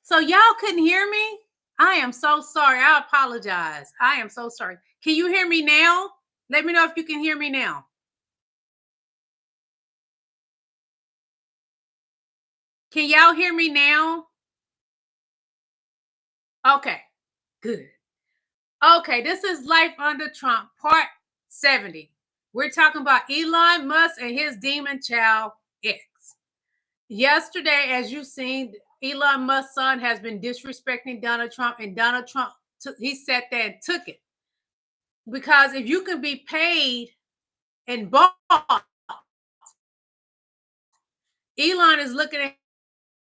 So y'all couldn't hear me? I am so sorry. I apologize. I am so sorry. Can you hear me now? Let me know if you can hear me now. Can y'all hear me now? Okay, good. Okay, this is Life Under Trump, part 70. We're talking about Elon Musk and his demon child, X. Yesterday, as you've seen, Elon Musk's son has been disrespecting Donald Trump, and Donald Trump, he sat there and took it. Because if you can be paid and bought, Elon is looking at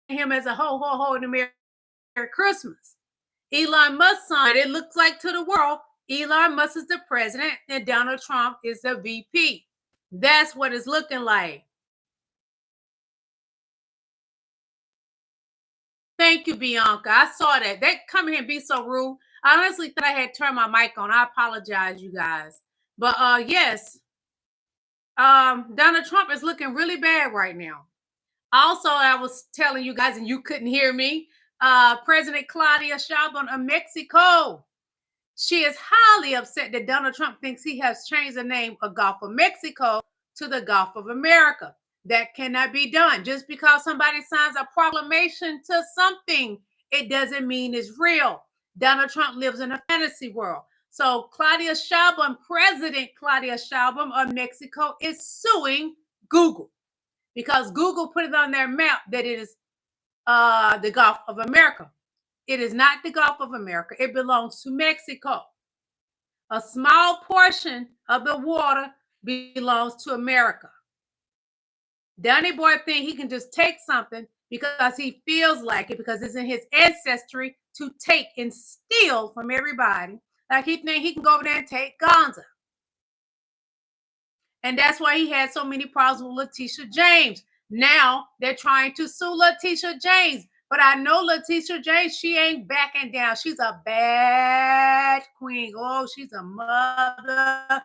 him as a ho, ho, ho, and Merry Christmas. Elon Musk's son, it looks like to the world, Elon Musk is the president and Donald Trump is the VP. That's what it's looking like. Thank you, Bianca. I saw that. They come here and be so rude. I honestly thought I had turned my mic on. I apologize, you guys. But yes, Donald Trump is looking really bad right now. Also, I was telling you guys, and you couldn't hear me, President Claudia Sheinbaum of Mexico. She is highly upset that Donald Trump thinks he has changed the name of Gulf of Mexico to the Gulf of America. That cannot be done. Just because somebody signs a proclamation to something, it doesn't mean it's real. Donald Trump lives in a fantasy world. So Claudia Sheinbaum, President Claudia Sheinbaum of Mexico, is suing Google because Google put it on their map that it is the Gulf of America. It is not the Gulf of America. It belongs to Mexico. A small portion of the water belongs to America. Donny Boy thinks he can just take something because he feels like it, because it's in his ancestry to take and steal from everybody. Like he thinks he can go over there and take Gonza. And that's why he had so many problems with Letitia James. Now they're trying to sue Letitia James. But I know Letitia James, she ain't backing down. She's a bad queen. Oh, she's a mother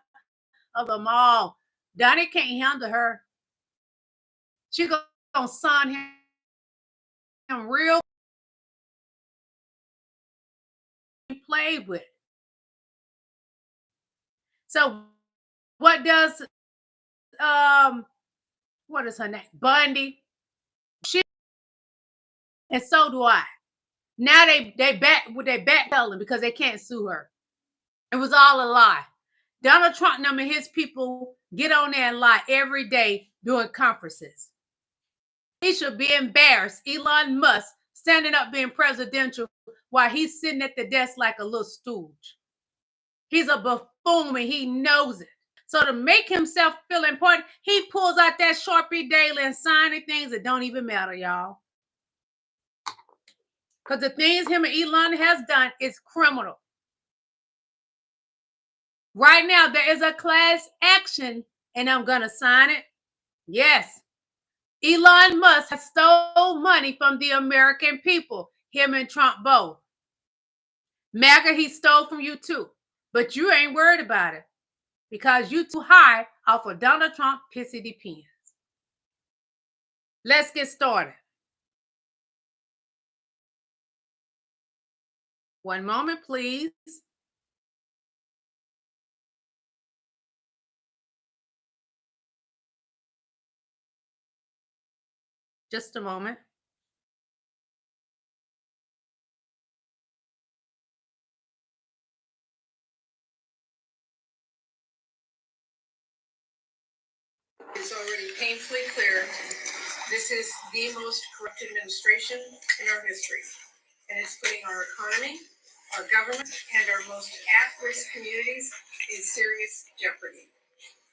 of them all. Donnie can't handle her. She gonna sign him real played with. So what does what is her name? Bundy. She, and so do I. Now they backpedaling because they can't sue her. It was all a lie. Donald Trump and his people get on there and lie every day doing conferences. He should be embarrassed. Elon Musk standing up being presidential while he's sitting at the desk like a little stooge. He's a buffoon and he knows it. So to make himself feel important, he pulls out that Sharpie daily and signing things that don't even matter, y'all. Because the things him and Elon has done is criminal. Right now, there is a class action, and I'm going to sign it. Yes. Elon Musk has stole money from the American people, him and Trump both. MAGA, he stole from you too. But you ain't worried about it because you too high off of Donald Trump pissy depends. Let's get started. One moment, please. Just a moment. It's already painfully clear this is the most corrupt administration in our history, and it's putting our economy, our government, and our most at-risk communities in serious jeopardy.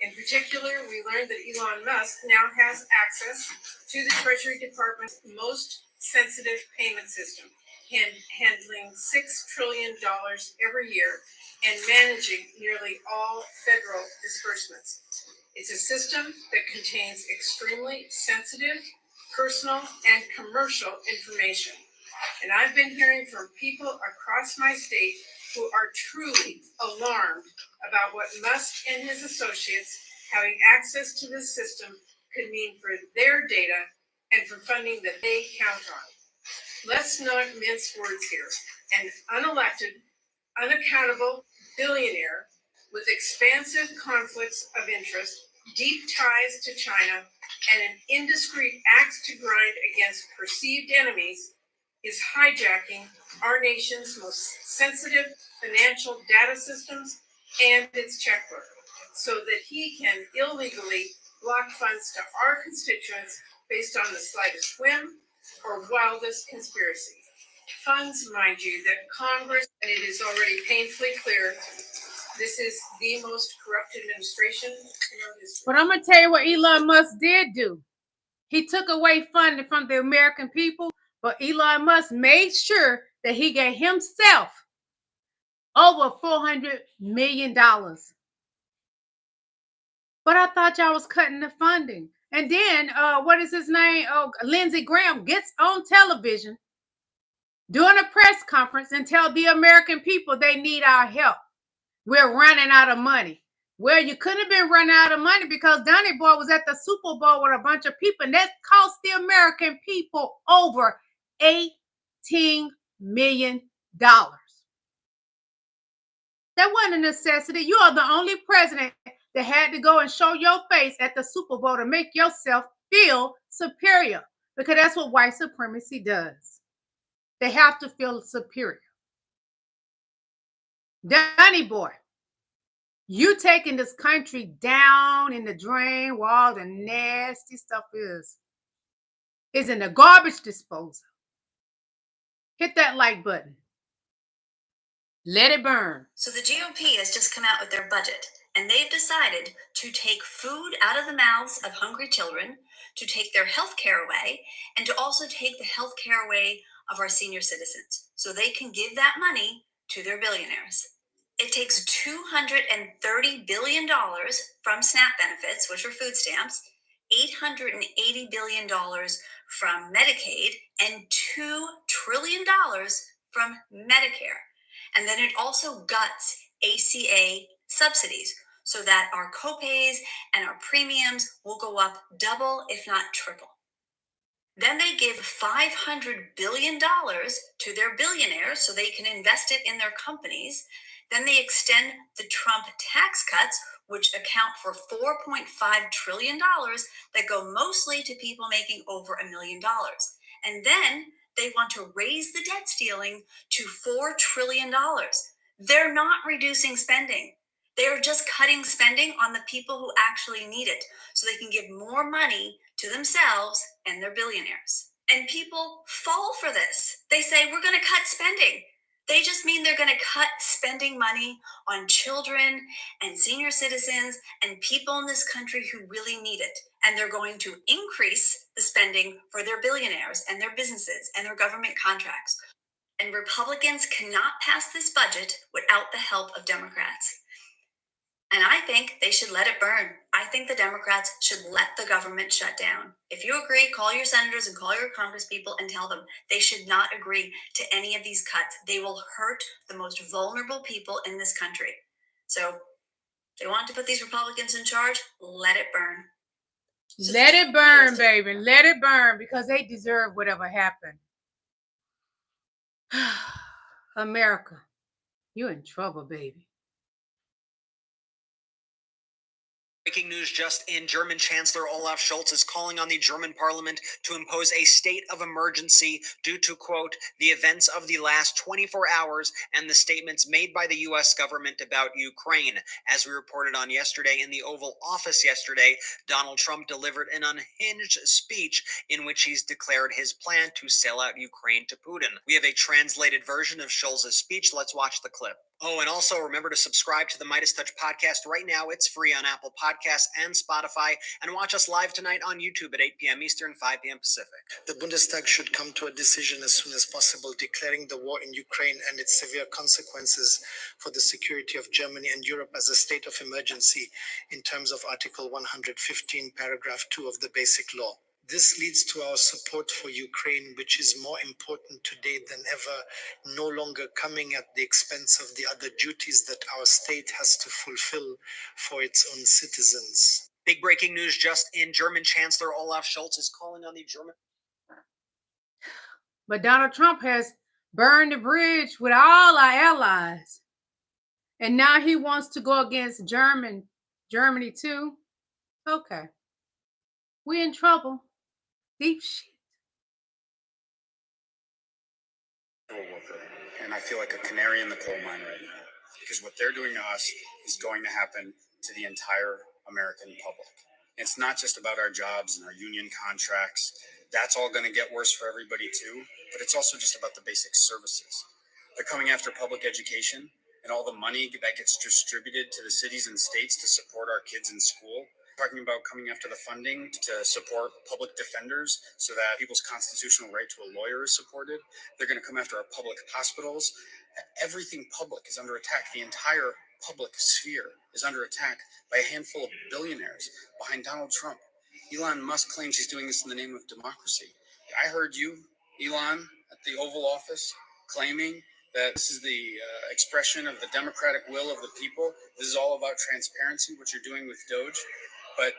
In particular, we learned that Elon Musk now has access to the Treasury Department's most sensitive payment system, handling $6 trillion every year and managing nearly all federal disbursements. It's a system that contains extremely sensitive, personal, and commercial information. And I've been hearing from people across my state who are truly alarmed about what Musk and his associates having access to this system could mean for their data and for funding that they count on. Let's not mince words here. An unelected, unaccountable billionaire with expansive conflicts of interest, deep ties to China, and an indiscreet axe to grind against perceived enemies is hijacking our nation's most sensitive financial data systems and its checkbook so that he can illegally block funds to our constituents based on the slightest whim or wildest conspiracy. Funds, mind you, that Congress, and it is already painfully clear, this is the most corrupt administration in our history. But I'm going to tell you what Elon Musk did do. He took away funding from the American people, but Elon Musk made sure that he gave himself over $400 million. But I thought y'all was cutting the funding. And then, what is his name? Oh, Lindsey Graham gets on television doing a press conference and tell the American people they need our help. We're running out of money. Well, you couldn't have been running out of money because Donnie Boy was at the Super Bowl with a bunch of people, and that cost the American people over $18 million. That wasn't a necessity. You are the only president that had to go and show your face at the Super Bowl to make yourself feel superior, because that's what white supremacy does. They have to feel superior. Donnie Boy, you taking this country down in the drain where all the nasty stuff is in the garbage disposal. Hit that like button. Let it burn. So the GOP has just come out with their budget, and they've decided to take food out of the mouths of hungry children, to take their health care away, and to also take the health care away of our senior citizens, so they can give that money to their billionaires. It takes $230 billion from SNAP benefits, which are food stamps, $880 billion from Medicaid, and $2 trillion from Medicare. And then it also guts ACA subsidies so that our copays and our premiums will go up double, if not triple. Then they give $500 billion to their billionaires so they can invest it in their companies. Then they extend the Trump tax cuts, which account for $4.5 trillion that go mostly to people making over $1 million. And then they want to raise the debt ceiling to $4 trillion. They're not reducing spending. They're just cutting spending on the people who actually need it so they can give more money to themselves and their billionaires. And people fall for this. They say, we're going to cut spending. They just mean they're going to cut spending money on children and senior citizens and people in this country who really need it. And they're going to increase the spending for their billionaires and their businesses and their government contracts. And Republicans cannot pass this budget without the help of Democrats. And I think they should let it burn. I think the Democrats should let the government shut down. If you agree, call your senators and call your congresspeople and tell them they should not agree to any of these cuts. They will hurt the most vulnerable people in this country. So if they want to put these Republicans in charge, let it burn. Let it burn, baby. Let it burn, because they deserve whatever happened. America, you're in trouble, baby. Breaking news just in. German Chancellor Olaf Scholz is calling on the German parliament to impose a state of emergency due to, quote, the events of the last 24 hours and the statements made by the U.S. government about Ukraine. As we reported on yesterday in the Oval Office yesterday, Donald Trump delivered an unhinged speech in which he's declared his plan to sell out Ukraine to Putin. We have a translated version of Scholz's speech. Let's watch the clip. Oh, and also remember to subscribe to the Midas Touch podcast right now. It's free on Apple Podcasts and Spotify. And watch us live tonight on YouTube at 8 p.m. Eastern, 5 p.m. Pacific. The Bundestag should come to a decision as soon as possible, declaring the war in Ukraine and its severe consequences for the security of Germany and Europe as a state of emergency in terms of Article 115, paragraph 2 of the Basic Law. This leads to our support for Ukraine, which is more important today than ever, no longer coming at the expense of the other duties that our state has to fulfill for its own citizens. Big breaking news just in. German Chancellor Olaf Scholz is calling on the German... But Donald Trump has burned the bridge with all our allies. And now he wants to go against Germany too. Okay. We're in trouble. Deep shit. And I feel like a canary in the coal mine right now. Because what they're doing to us is going to happen to the entire American public. It's not just about our jobs and our union contracts. That's all going to get worse for everybody too. But it's also just about the basic services. They're coming after public education and all the money that gets distributed to the cities and states to support our kids in school. Talking about coming after the funding to support public defenders so that people's constitutional right to a lawyer is supported. They're going to come after our public hospitals. Everything public is under attack. The entire public sphere is under attack by a handful of billionaires behind Donald Trump. Elon Musk claims he's doing this in the name of democracy. I heard you, Elon, at the Oval Office claiming that this is the expression of the democratic will of the people. This is all about transparency, what you're doing with Doge. But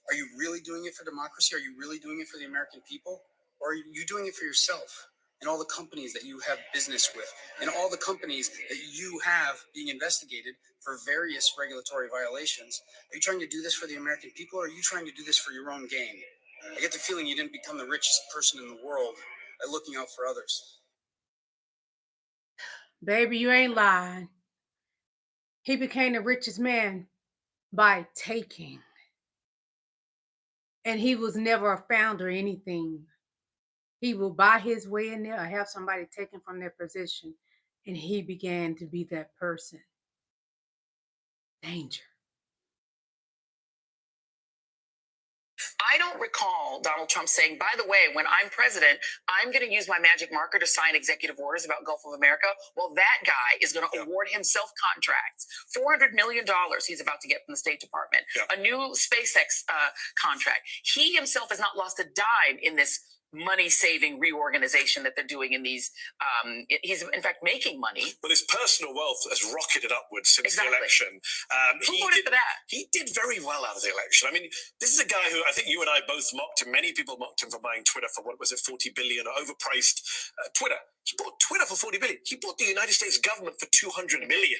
are you really doing it for democracy? Are you really doing it for the American people? Or are you doing it for yourself and all the companies that you have business with and all the companies that you have being investigated for various regulatory violations? Are you trying to do this for the American people, or are you trying to do this for your own gain? I get the feeling you didn't become the richest person in the world by looking out for others. Baby, you ain't lying. He became the richest man by taking. And he was never a founder or anything. He will buy his way in there or have somebody taken from their position. And he began to be that person. Danger. I don't recall Donald Trump saying, by the way, when I'm president, I'm going to use my magic marker to sign executive orders about Gulf of America. Well, that guy is going to award himself contracts. $400 million he's about to get from the State Department. A new SpaceX contract. He himself has not lost a dime in this money-saving reorganization that they're doing in these. He's, in fact, making money. Well, his personal wealth has rocketed upwards since the election. Who voted for that? He did very well out of the election. I mean, this is a guy who I think you and I both mocked him. Many people mocked him for buying Twitter for, what was it, 40 billion, or overpriced Twitter. He bought Twitter for 40 billion. He bought the United States government for 200 million.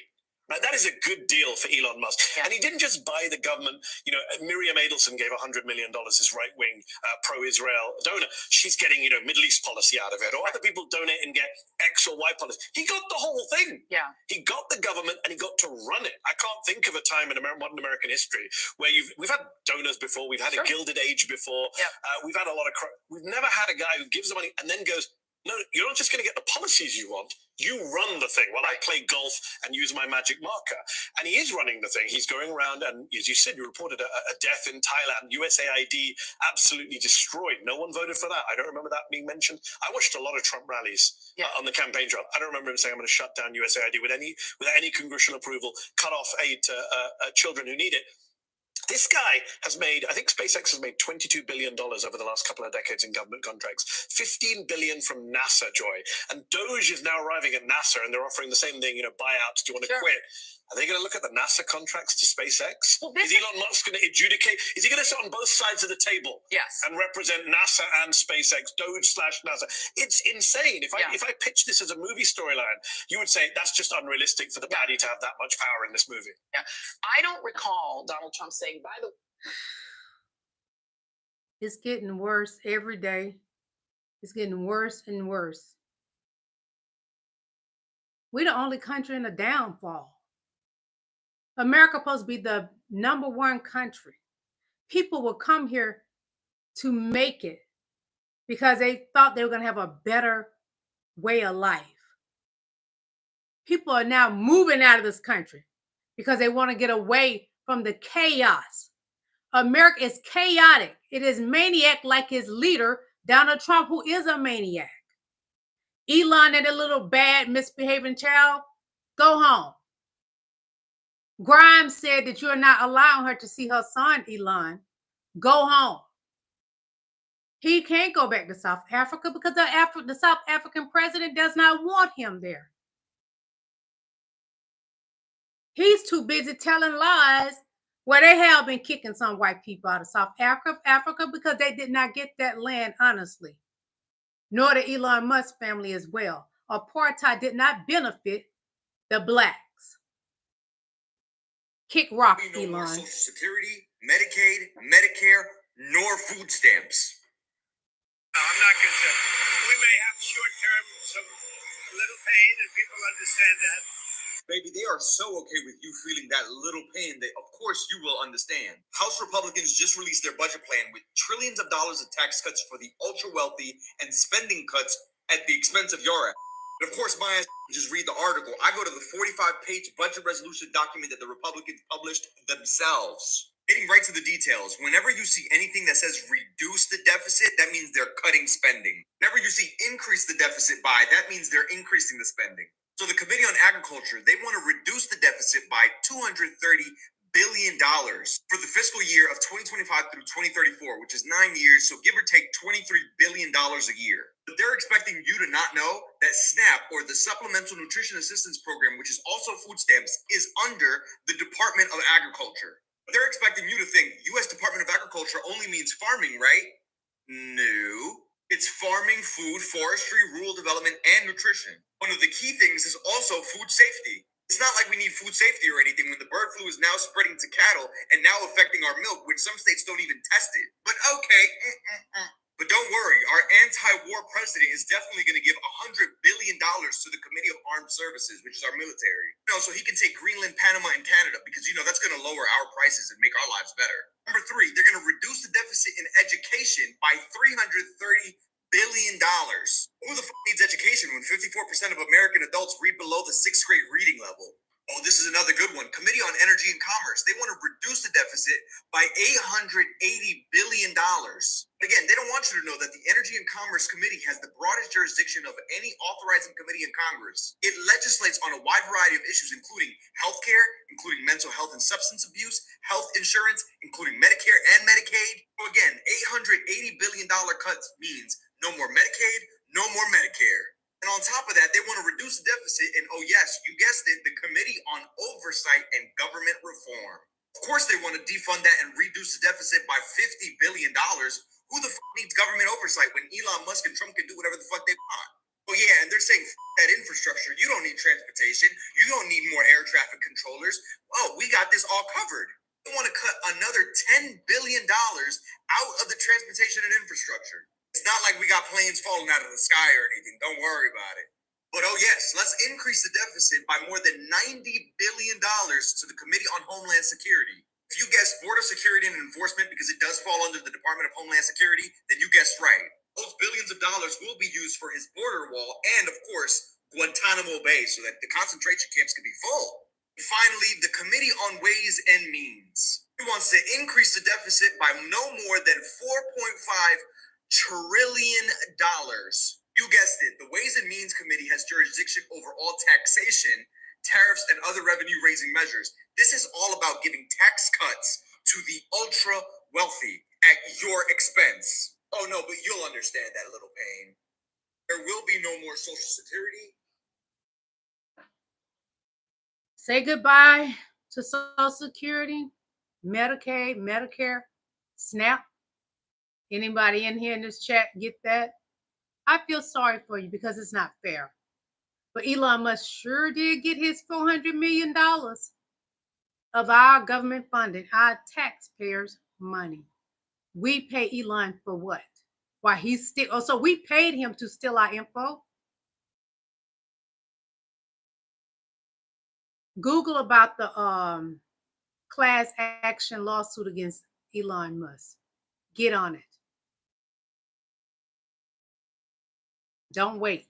Now, that is a good deal for Elon Musk. Yeah. And he didn't just buy the government. You know, Miriam Adelson gave $100 million, this right-wing pro-Israel donor. She's getting, Middle East policy out of it. Or other people donate and get X or Y policy. He got the whole thing. Yeah. He got the government and he got to run it. I can't think of a time in modern American history where we've had donors before. We've had a Gilded Age before. Yeah. We've had a lot of we've never had a guy who gives the money and then goes, no, you're not just going to get the policies you want. You run the thing. Well, I play golf and use my magic marker. And he is running the thing. He's going around and, as you said, you reported a death in Thailand. USAID absolutely destroyed. No one voted for that. I don't remember that being mentioned. I watched a lot of Trump rallies on the campaign trail. I don't remember him saying, I'm going to shut down USAID without any congressional approval, cut off aid to children who need it. This guy has made, I think SpaceX has made $22 billion over the last couple of decades in government contracts, $15 billion from NASA, Joy. And Doge is now arriving at NASA and they're offering the same thing, buyouts. Do you want to quit? Are they going to look at the NASA contracts to SpaceX? Well, is Elon Musk going to adjudicate? Is he going to sit on both sides of the table? Yes. And represent NASA and SpaceX, Doge/NASA? It's insane. If I pitch this as a movie storyline, you would say that's just unrealistic for the baddie to have that much power in this movie. Yeah. I don't recall Donald Trump saying, by the way. It's getting worse every day. It's getting worse and worse. We're the only country in a downfall. America supposed to be the #1 country. People will come here to make it because they thought they were going to have a better way of life. People are now moving out of this country because they want to get away from the chaos. America is chaotic. It is maniac like his leader, Donald Trump, who is a maniac. Elon and a little bad misbehaving child, go home. Grimes said that you're not allowing her to see her son, Elon. Go home. He can't go back to South Africa because the South African president does not want him there. He's too busy telling lies where they have been kicking some white people out of South Africa because they did not get that land honestly. nor the Elon Musk family as well. Apartheid did not benefit the blacks. Kick rocks, No more Elon. Social Security, Medicaid, Medicare, nor food stamps. No, I'm not concerned. We may have short-term some little pain, and people understand that. Baby, they are so okay with you feeling that little pain that, of course, you will understand. House Republicans just released their budget plan with trillions of dollars of tax cuts for the ultra-wealthy and spending cuts at the expense of your ass. And of course, my ass just read the article. I go to the 45-page budget resolution document that the Republicans published themselves. Getting right to the details, whenever you see anything that says reduce the deficit, that means they're cutting spending. Whenever you see increase the deficit by, that means they're increasing the spending. So the Committee on Agriculture, they want to reduce the deficit by $230 billion for the fiscal year of 2025 through 2034, which is 9 years, so give or take $23 billion a year. But they're expecting you to not know that SNAP, or the Supplemental Nutrition Assistance Program, which is also food stamps, is under the Department of Agriculture. But they're expecting you to think U.S. Department of Agriculture only means farming, right? No. It's farming, food, forestry, rural development, and nutrition. One of the key things is also food safety. It's not like we need food safety or anything when the bird flu is now spreading to cattle and now affecting our milk, which some states don't even test it. But okay. But don't worry, our anti-war president is definitely going to give $100 billion to the Committee of Armed Services, which is our military. So he can take Greenland, Panama, and Canada because, that's going to lower our prices and make our lives better. Number 3, they're going to reduce the deficit in education by $330 billion. Who the fuck needs education when 54% of American adults read below the 6th grade reading level? Oh, this is another good one. Committee on Energy and Commerce. They want to reduce the deficit by $880 billion. Again, they don't want you to know that the Energy and Commerce Committee has the broadest jurisdiction of any authorizing committee in Congress. It legislates on a wide variety of issues, including healthcare, including mental health and substance abuse, health insurance, including Medicare and Medicaid. So again, $880 billion cuts means no more Medicaid, no more Medicare. And on top of that, they want to reduce the deficit and, oh yes, you guessed it, the Committee on Oversight and Government Reform. Of course they want to defund that and reduce the deficit by $50 billion. Who the fuck needs government oversight when Elon Musk and Trump can do whatever the fuck they want? Oh yeah, and they're saying that infrastructure. You don't need transportation. You don't need more air traffic controllers. Oh, we got this all covered. They want to cut another $10 billion out of the transportation and infrastructure. It's not like we got planes falling out of the sky or anything. Don't worry about it. But oh yes, let's increase the deficit by more than $90 billion to the Committee on Homeland Security. If you guessed border security and enforcement because it does fall under the Department of Homeland Security, then you guessed right. Those billions of dollars will be used for his border wall and, of course, Guantanamo Bay so that the concentration camps can be full. And finally, the Committee on Ways and Means. It wants to increase the deficit by no more than $4.5 trillion. You guessed it. The Ways and Means Committee has jurisdiction over all taxation, tariffs, and other revenue-raising measures. This is all about giving tax cuts to the ultra-wealthy at your expense. Oh no, but you'll understand that little pain. There will be no more Social Security. Say goodbye to Social Security, Medicaid, Medicare, SNAP. Anybody in here in this chat get that? I feel sorry for you because it's not fair. But Elon Musk sure did get his $400 million of our government funding, our taxpayers' money. We pay Elon for what? Why he's still, so we paid him to steal our info? Google about the class action lawsuit against Elon Musk. Get on it. Don't wait.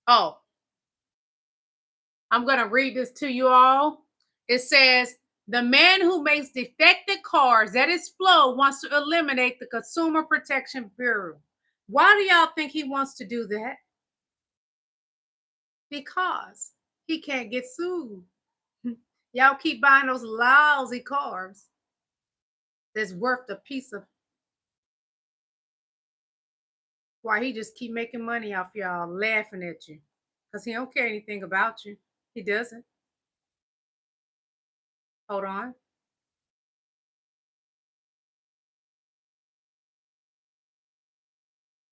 Oh, I'm going to read this to you all. It says, the man who makes defective cars that explode wants to eliminate the Consumer Protection Bureau. Why do y'all think he wants to do that? Because he can't get sued. Y'all keep buying those lousy cars that's worth a piece of. Why he just keep making money off y'all, laughing at you. Because he don't care anything about you. He doesn't. Hold on.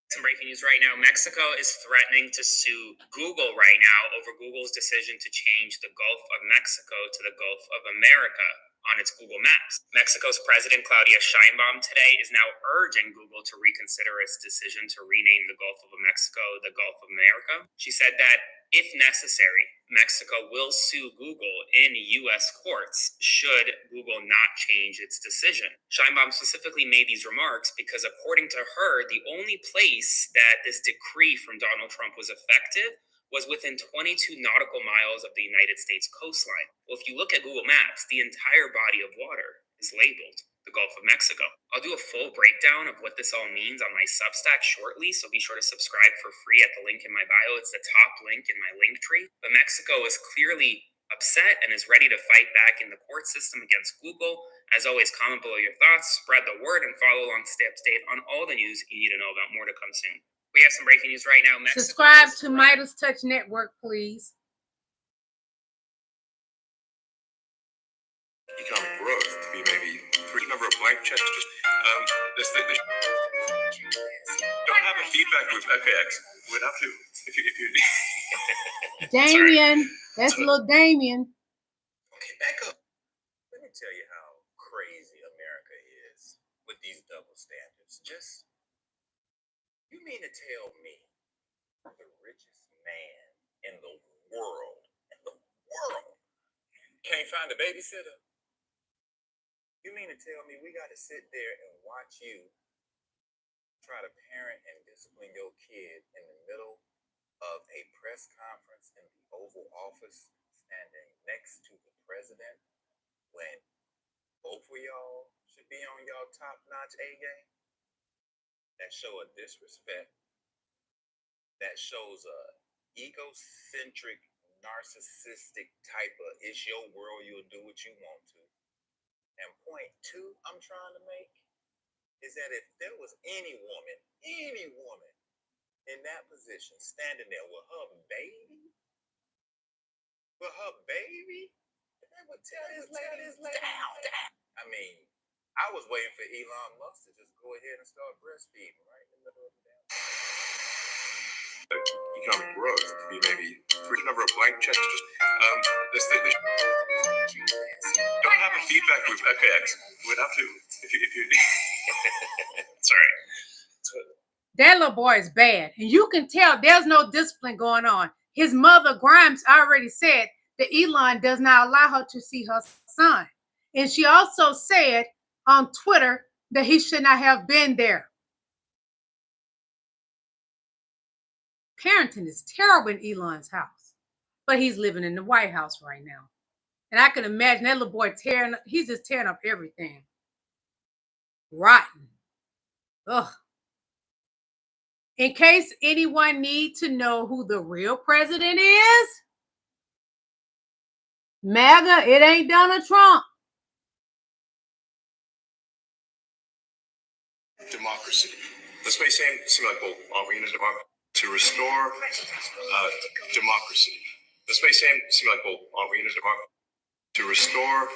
Some breaking news right now. Mexico is threatening to sue Google right now over Google's decision to change the Gulf of Mexico to the Gulf of America on its Google Maps. Mexico's President Claudia Sheinbaum today is now urging Google to reconsider its decision to rename the Gulf of Mexico the Gulf of America. She said that if necessary, Mexico will sue Google in U.S. courts should Google not change its decision. Sheinbaum specifically made these remarks because, according to her, the only place that this decree from Donald Trump was effective was within 22 nautical miles of the United States coastline. Well, if you look at Google Maps, the entire body of water is labeled the Gulf of Mexico. I'll do a full breakdown of what this all means on my Substack shortly, so be sure to subscribe for free at the link in my bio. It's the top link in my link tree. But Mexico is clearly upset and is ready to fight back in the court system against Google. As always, comment below your thoughts, spread the word, and follow along to stay up to date on all the news you need to know about. More to come soon. We have some breaking news right now. Mexico Subscribe to Midas Touch Network, please. Economic growth to be maybe number of blank checks. Just don't have a feedback loop. Okay, we'd have to if you Damien, that's little Damien. Okay, back up. Let me tell you how crazy America is with these double standards. Just you mean to tell me the richest man in the world can't find a babysitter? You mean to tell me we got to sit there and watch you try to parent and discipline your kid in the middle of a press conference in the Oval Office standing next to the president when both of y'all should be on y'all top-notch A game? That show a disrespect. That shows a egocentric, narcissistic type of it's your world, you'll do what you want to. And point two I'm trying to make is that if there was any woman in that position standing there with her baby, they would tell this lady down. I mean, I was waiting for Elon Musk to just go ahead and start breastfeeding right in the middle of the damn economic growth to be maybe number of blank checks. Just don't have a feedback loop. Okay, we'd have to if you sorry. That little boy is bad, and you can tell there's no discipline going on. His mother Grimes already said that Elon does not allow her to see her son, and she also said on Twitter that he should not have been there. Parenting is terrible in Elon's house, but he's living in the White House right now. And I can imagine that little boy he's just tearing up everything. Rotten. Ugh. In case anyone needs to know who the real president is, MAGA, it ain't Donald Trump. Democracy. This may seem like, well, aren't we in a democracy? To restore democracy. This may seem like, well, aren't we in a democracy? To restore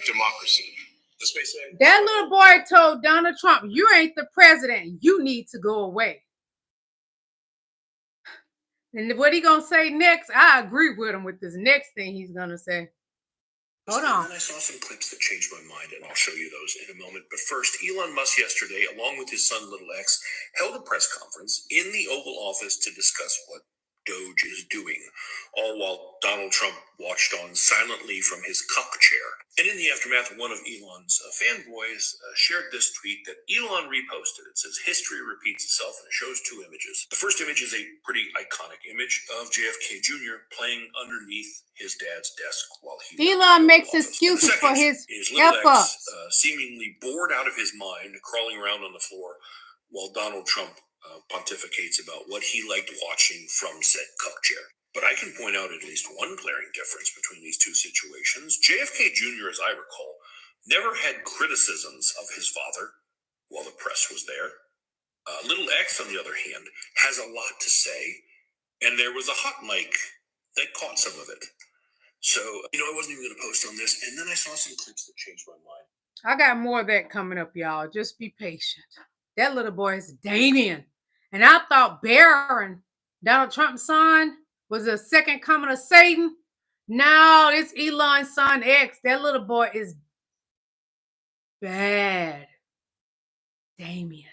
democracy. This may seem that little boy told Donald Trump, you ain't the president. You need to go away. And what he gonna say next, I agree with him with this next thing he's gonna say. Hold on. And then I saw some clips that changed my mind, and I'll show you those in a moment. But first, Elon Musk yesterday, along with his son, Little X, held a press conference in the Oval Office to discuss what Doge is doing, all while Donald Trump watched on silently from his cuck chair. And in the aftermath, one of Elon's fanboys shared this tweet that Elon reposted. It says, history repeats itself, and it shows two images. The first image is a pretty iconic image of JFK Jr. playing underneath his dad's desk while he Elon makes excuses for his F-ups. Seemingly bored out of his mind, crawling around on the floor while Donald Trump pontificates about what he liked watching from said cuck chair. But I can point out at least one glaring difference between these two situations. JFK Jr., as I recall, never had criticisms of his father while the press was there. Little X, on the other hand, has a lot to say, and there was a hot mic that caught some of it. So, I wasn't even going to post on this, and then I saw some clips that changed my mind. I got more of that coming up, y'all. Just be patient. That little boy is Damien. And I thought Barron, Donald Trump's son, was the second coming of Satan. No, it's Elon's son X. That little boy is bad. Damien.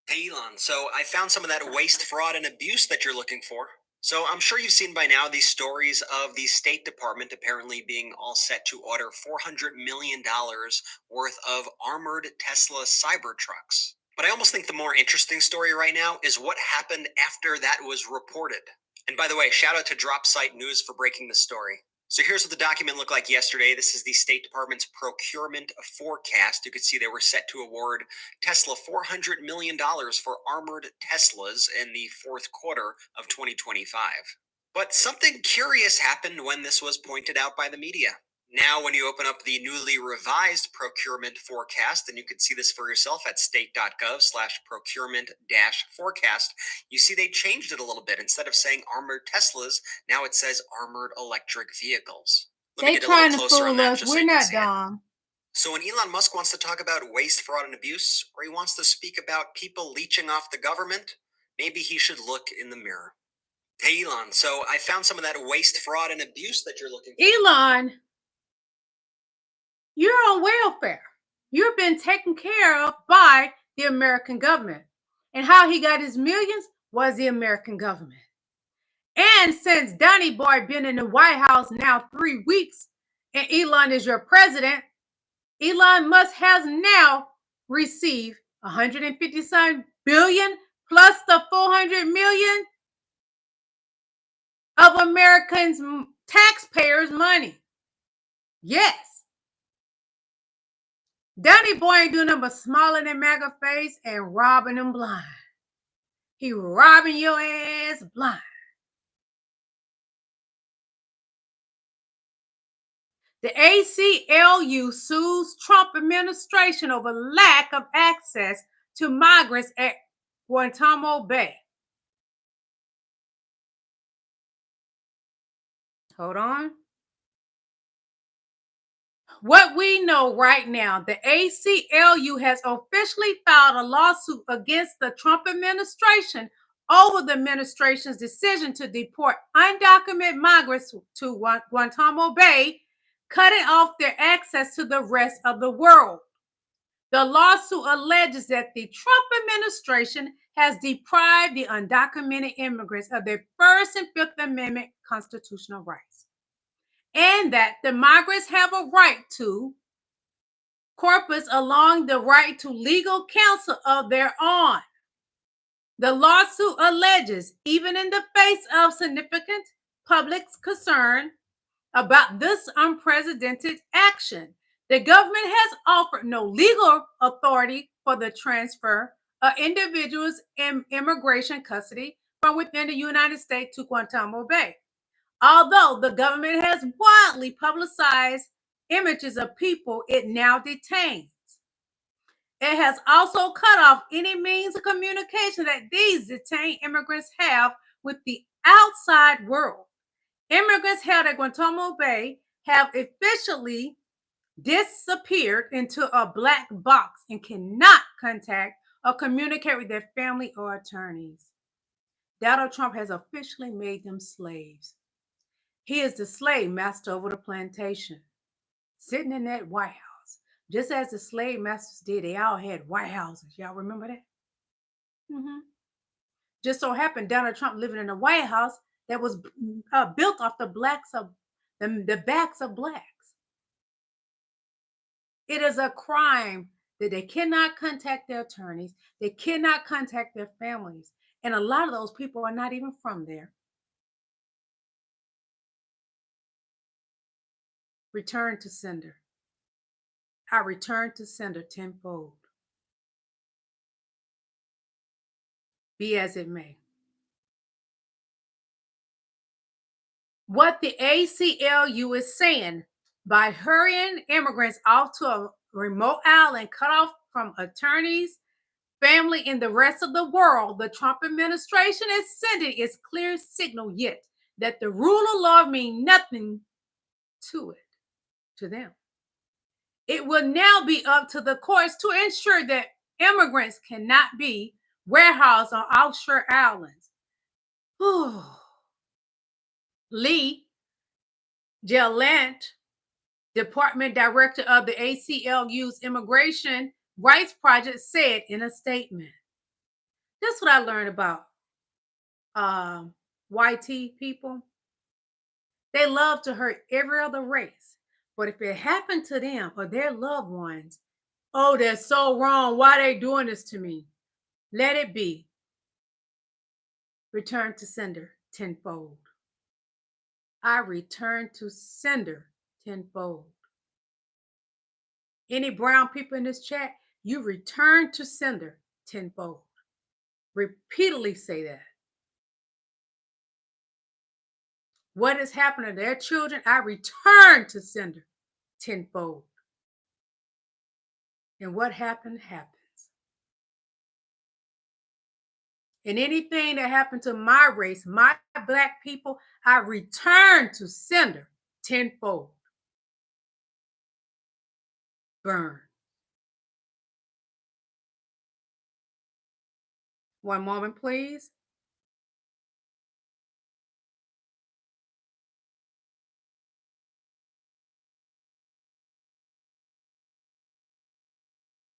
Hey Elon, so I found some of that waste, fraud, and abuse that you're looking for. So I'm sure you've seen by now these stories of the State Department apparently being all set to order $400 million worth of armored Tesla Cybertrucks. But I almost think the more interesting story right now is what happened after that was reported. And by the way, shout out to Drop Site News for breaking the story. So here's what the document looked like yesterday. This is the State Department's procurement forecast. You could see they were set to award Tesla $400 million for armored Teslas in the fourth quarter of 2025. But something curious happened when this was pointed out by the media. Now, when you open up the newly revised procurement forecast, and you can see this for yourself at state.gov/procurement-forecast, you see they changed it a little bit. Instead of saying armored Teslas, now it says armored electric vehicles. They trying to fool us. We're not dumb. So when Elon Musk wants to talk about waste, fraud, and abuse, or he wants to speak about people leeching off the government, maybe he should look in the mirror. Hey, Elon, so I found some of that waste, fraud, and abuse that you're looking for. Elon, you're on welfare. You've been taken care of by the American government. And how he got his millions was the American government. And since Donnie Boy been in the White House now 3 weeks, and Elon is your president, Elon Musk has now received $157 billion plus the $400 million of Americans' taxpayers' money. Yes. Donnie Boy ain't doing nothing but smiling in MAGA face and robbing them blind. He robbing your ass blind. The ACLU sues Trump administration over lack of access to migrants at Guantanamo Bay. Hold on. What we know right now, the ACLU has officially filed a lawsuit against the Trump administration over the administration's decision to deport undocumented migrants to Guantanamo Bay, cutting off their access to the rest of the world. The lawsuit alleges that the Trump administration has deprived the undocumented immigrants of their First and Fifth Amendment constitutional rights, and that the migrants have a right to corpus along the right to legal counsel of their own. The lawsuit alleges, even in the face of significant public concern about this unprecedented action, the government has offered no legal authority for the transfer of individuals in immigration custody from within the United States to Guantanamo Bay. Although the government has widely publicized images of people it now detains, it has also cut off any means of communication that these detained immigrants have with the outside world. Immigrants held at Guantanamo Bay have officially disappeared into a black box and cannot contact or communicate with their family or attorneys. Donald Trump has officially made them slaves. He is the slave master over the plantation, sitting in that White House. Just as the slave masters did, they all had White Houses. Y'all remember that? Just so happened Donald Trump living in a White House that was built off the backs of blacks. It is a crime that they cannot contact their attorneys. They cannot contact their families. And a lot of those people are not even from there. Return to sender. I return to sender tenfold. Be as it may. What the ACLU is saying, by hurrying immigrants off to a remote island cut off from attorneys, family, and the rest of the world, the Trump administration is sending its clear signal yet that the rule of law means nothing to them. It will now be up to the courts to ensure that immigrants cannot be warehoused on offshore islands. Lee Jellant, Department Director of the ACLU's Immigration Rights Project, said in a statement. That's what I learned about YT people. They love to hurt every other race. But if it happened to them or their loved ones, oh, they're so wrong. Why are they doing this to me? Let it be. Return to sender tenfold. I return to sender tenfold. Any brown people in this chat, you return to sender tenfold. Repeatedly say that. What is happening to their children, I return to sender tenfold. And what happened, happens. And anything that happened to my race, my Black people, I return to sender tenfold. Burn. One moment, please.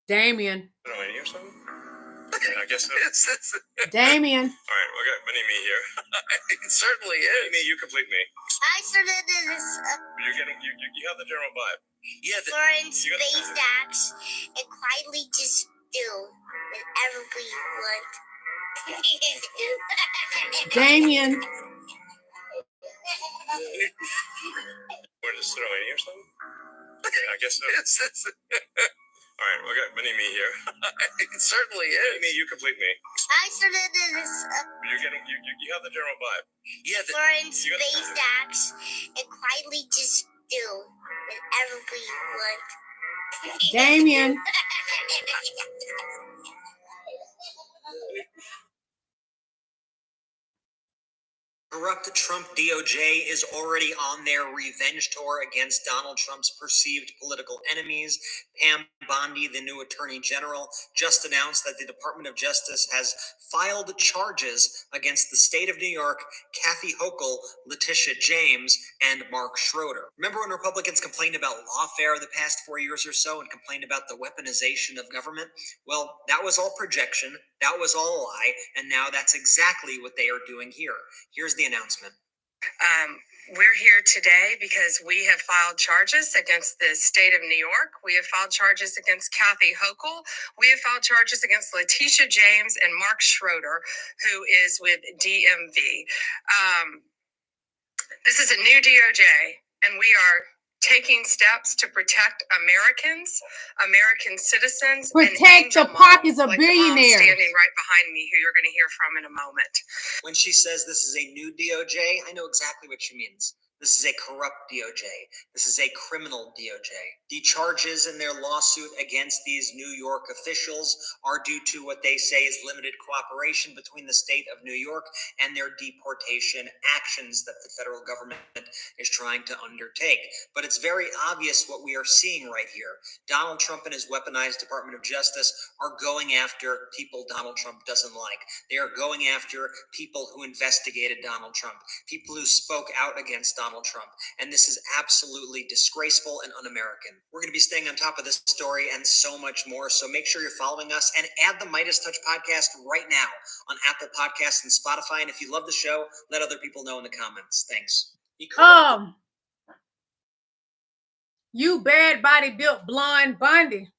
Damien. Or something? I guess so. Damien. All right, we got mini-me here. It certainly is. Mini-me, you complete me. I started this You're getting, you have the general vibe. Yeah, Florence space acts and quietly just do whatever we want. Damien. We're just throwing here or something? I guess so. All right, we got mini-me here. It certainly is. Mini-me, you complete me. I started this You're getting, you have the general vibe. Yeah, Florence space acts and quietly just do whatever we want. Damien. Corrupt Trump DOJ is already on their revenge tour against Donald Trump's perceived political enemies. Pam Bondi, the new attorney general, just announced that the Department of Justice has filed charges against the state of New York, Kathy Hochul, Letitia James, and Mark Schroeder. Remember when Republicans complained about lawfare the past 4 years or so and complained about the weaponization of government? Well, that was all projection. That was all a lie. And now that's exactly what they are doing here. Here's the announcement. We're here today because we have filed charges against the state of New York. We have filed charges against Kathy Hochul. We have filed charges against Letitia James and Mark Schroeder, who is with DMV. This is a new DOJ, and we are taking steps to protect Americans, American citizens. Protect the pockets of billionaires. Standing right behind me, who you're going to hear from in a moment. When she says this is a new DOJ, I know exactly what she means. This is a corrupt DOJ. This is a criminal DOJ. The charges in their lawsuit against these New York officials are due to what they say is limited cooperation between the state of New York and their deportation actions that the federal government is trying to undertake. But it's very obvious what we are seeing right here. Donald Trump and his weaponized Department of Justice are going after people Donald Trump doesn't like. They are going after people who investigated Donald Trump, people who spoke out against Donald Trump. And this is absolutely disgraceful and un-American. We're going to be staying on top of this story and so much more. So make sure you're following us and add the Midas Touch podcast right now on Apple Podcasts and Spotify. And if you love the show, let other people know in the comments. Thanks. You bad body built blonde Bundy.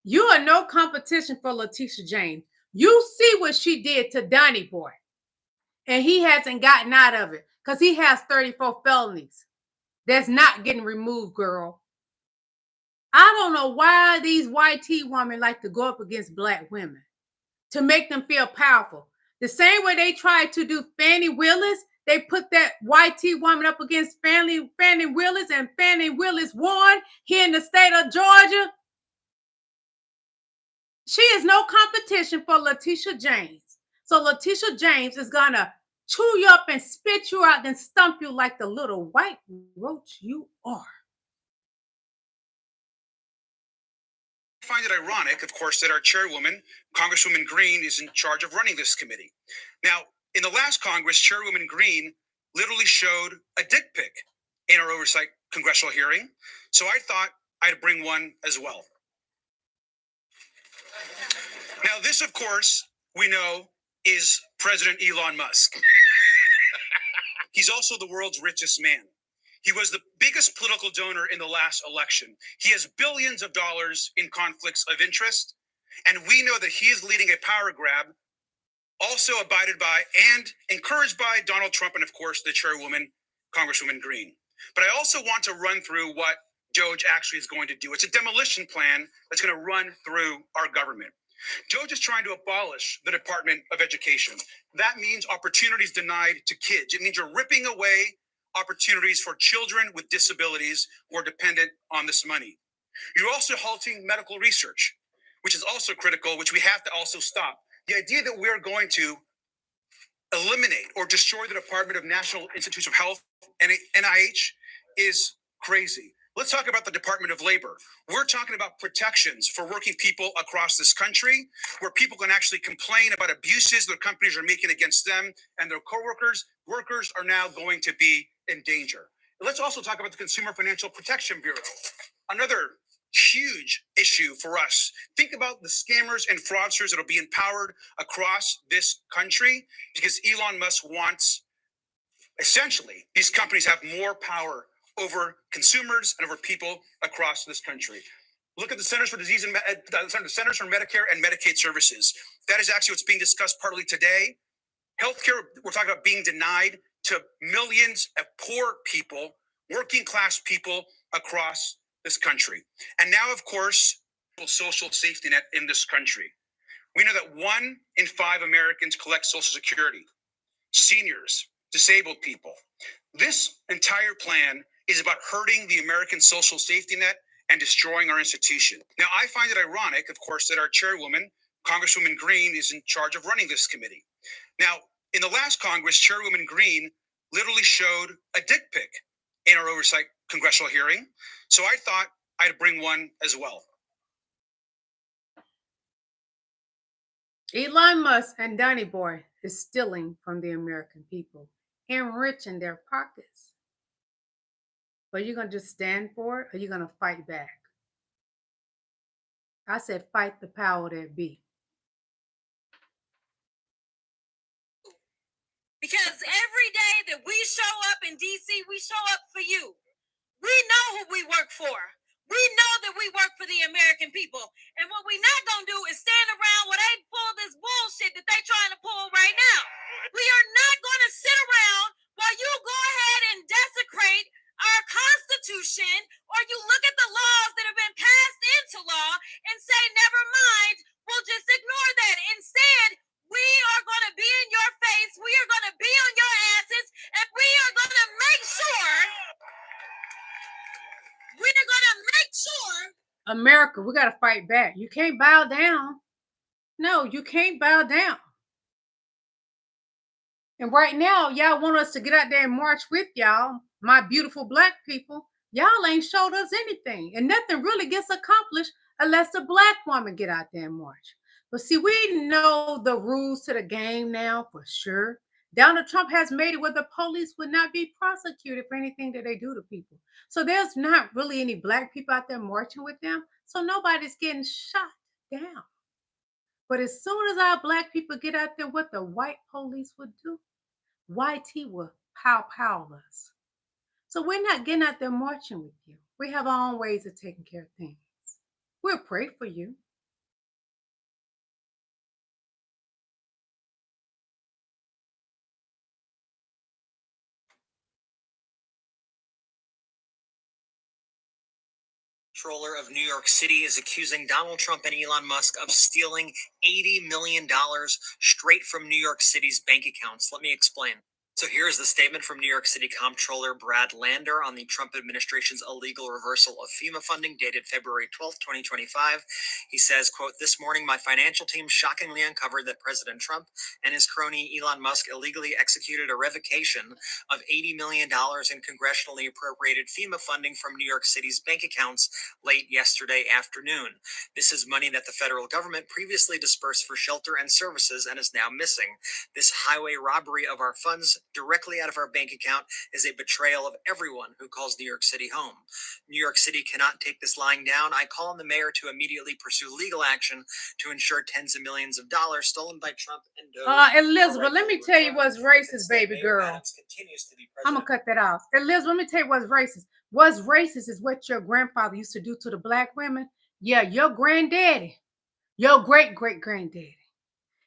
You are no competition for Letitia James. You see what she did to Donnie Boy. And he hasn't gotten out of it because he has 34 felonies. That's not getting removed, girl. I don't know why these YT women like to go up against Black women to make them feel powerful. The same way they tried to do Fannie Willis, they put that YT woman up against Fannie Willis, and Fannie Willis won here in the state of Georgia. She is no competition for Letitia James. So Letitia James is going to chew you up and spit you out and stump you like the little white roach you are. find it ironic, of course, that our chairwoman, Congresswoman Green, is in charge of running this committee. Now, in the last Congress, Chairwoman Green literally showed a dick pic in our oversight congressional hearing. So I thought I'd bring one as well. Now, this, of course, we know is President Elon Musk. He's also the world's richest man. He was the biggest political donor in the last election. He has billions of dollars in conflicts of interest. And we know that he is leading a power grab, also abided by and encouraged by Donald Trump and, of course, the chairwoman, Congresswoman Green. But I also want to run through what Doge actually is going to do. It's a demolition plan that's going to run through our government. Doge is trying to abolish the Department of Education. That means opportunities denied to kids. It means you're ripping away opportunities for children with disabilities who are dependent on this money. You're also halting medical research, which is also critical, which we have to also stop. The idea that we're going to eliminate or destroy the Department of National Institutes of Health, NIH, is crazy. Let's talk about the Department of Labor. We're talking about protections for working people across this country, where people can actually complain about abuses their companies are making against them and their coworkers. Workers are now going to be in danger. Let's also talk about the Consumer Financial Protection Bureau, another huge issue for us. Think about the scammers and fraudsters that will be empowered across this country, because Elon Musk wants, essentially, these companies have more power over consumers and over people across this country. Look at the Centers for Disease and the Centers for Medicare and Medicaid Services. That is actually what's being discussed partly today. Healthcare, we're talking about being denied to millions of poor people, working class people across this country. And now, of course, social safety net in this country. We know that 1 in 5 Americans collect Social Security, seniors, disabled people. This entire plan is about hurting the American social safety net and destroying our institution. Now, I find it ironic, of course, that our chairwoman, Congresswoman Green, is in charge of running this committee. Now, in the last Congress, Chairwoman Green literally showed a dick pic in our oversight congressional hearing. So I thought I'd bring one as well. Elon Musk and Donny Boy is stealing from the American people, enriching their pockets. Are you going to just stand for it, or are you going to fight back? I said fight the power that be. Because every day that we show up in D.C., we show up for you. We know who we work for. We know that we work for the American people. And what we're not going to do is stand around while they pull this bullshit that they're trying to pull right now. We are not going to sit around while you go ahead and desecrate our Constitution, or you look at the laws that have been passed into law and say, never mind, we'll just ignore that. Instead, we are going to be in your face. We are going to be on your asses, and we are going to make sure. We're going to make sure. America, we got to fight back. You can't bow down. No, you can't bow down. And right now, y'all want us to get out there and march with y'all, my beautiful black people. Y'all ain't showed us anything. And nothing really gets accomplished unless a black woman get out there and march. But see, we know the rules to the game now for sure. Donald Trump has made it where the police would not be prosecuted for anything that they do to people. So there's not really any black people out there marching with them. So nobody's getting shot down. But as soon as our black people get out there, what the white police would do, YT will pow us. So we're not getting out there marching with you. We have our own ways of taking care of things. We'll pray for you. Comptroller of New York City is accusing Donald Trump and Elon Musk of stealing $80 million straight from New York City's bank accounts. Let me explain. So here's the statement from New York City Comptroller Brad Lander on the Trump administration's illegal reversal of FEMA funding dated February 12th, 2025. He says, quote, "This morning, my financial team shockingly uncovered that President Trump and his crony Elon Musk illegally executed a revocation of $80 million in congressionally appropriated FEMA funding from New York City's bank accounts late yesterday afternoon. This is money that the federal government previously dispersed for shelter and services and is now missing. This highway robbery of our funds directly out of our bank account is a betrayal of everyone who calls New York City home. New York City cannot take this lying down. I call on the mayor to immediately pursue legal action to ensure tens of millions of dollars stolen by Trump and Doe." Elizabeth, let me tell you what's racist, baby girl. I'm going to cut that off. Elizabeth, let me tell you what's racist. What's racist is what your grandfather used to do to the black women. Yeah, your granddaddy, your great-great-granddaddy,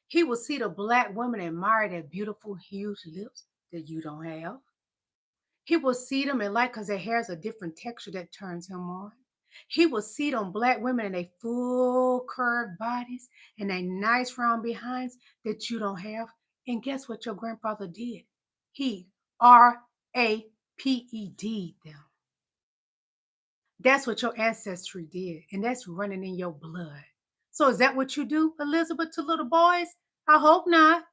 he will see the black woman admire their beautiful, huge lips that you don't have. He will see them and like because their hair is a different texture that turns him on. He will see them black women in their full curved bodies and their nice round behinds that you don't have. And guess what your grandfather did? He raped them. That's what your ancestry did. And that's running in your blood. So is that what you do, Elizabeth, to little boys? I hope not.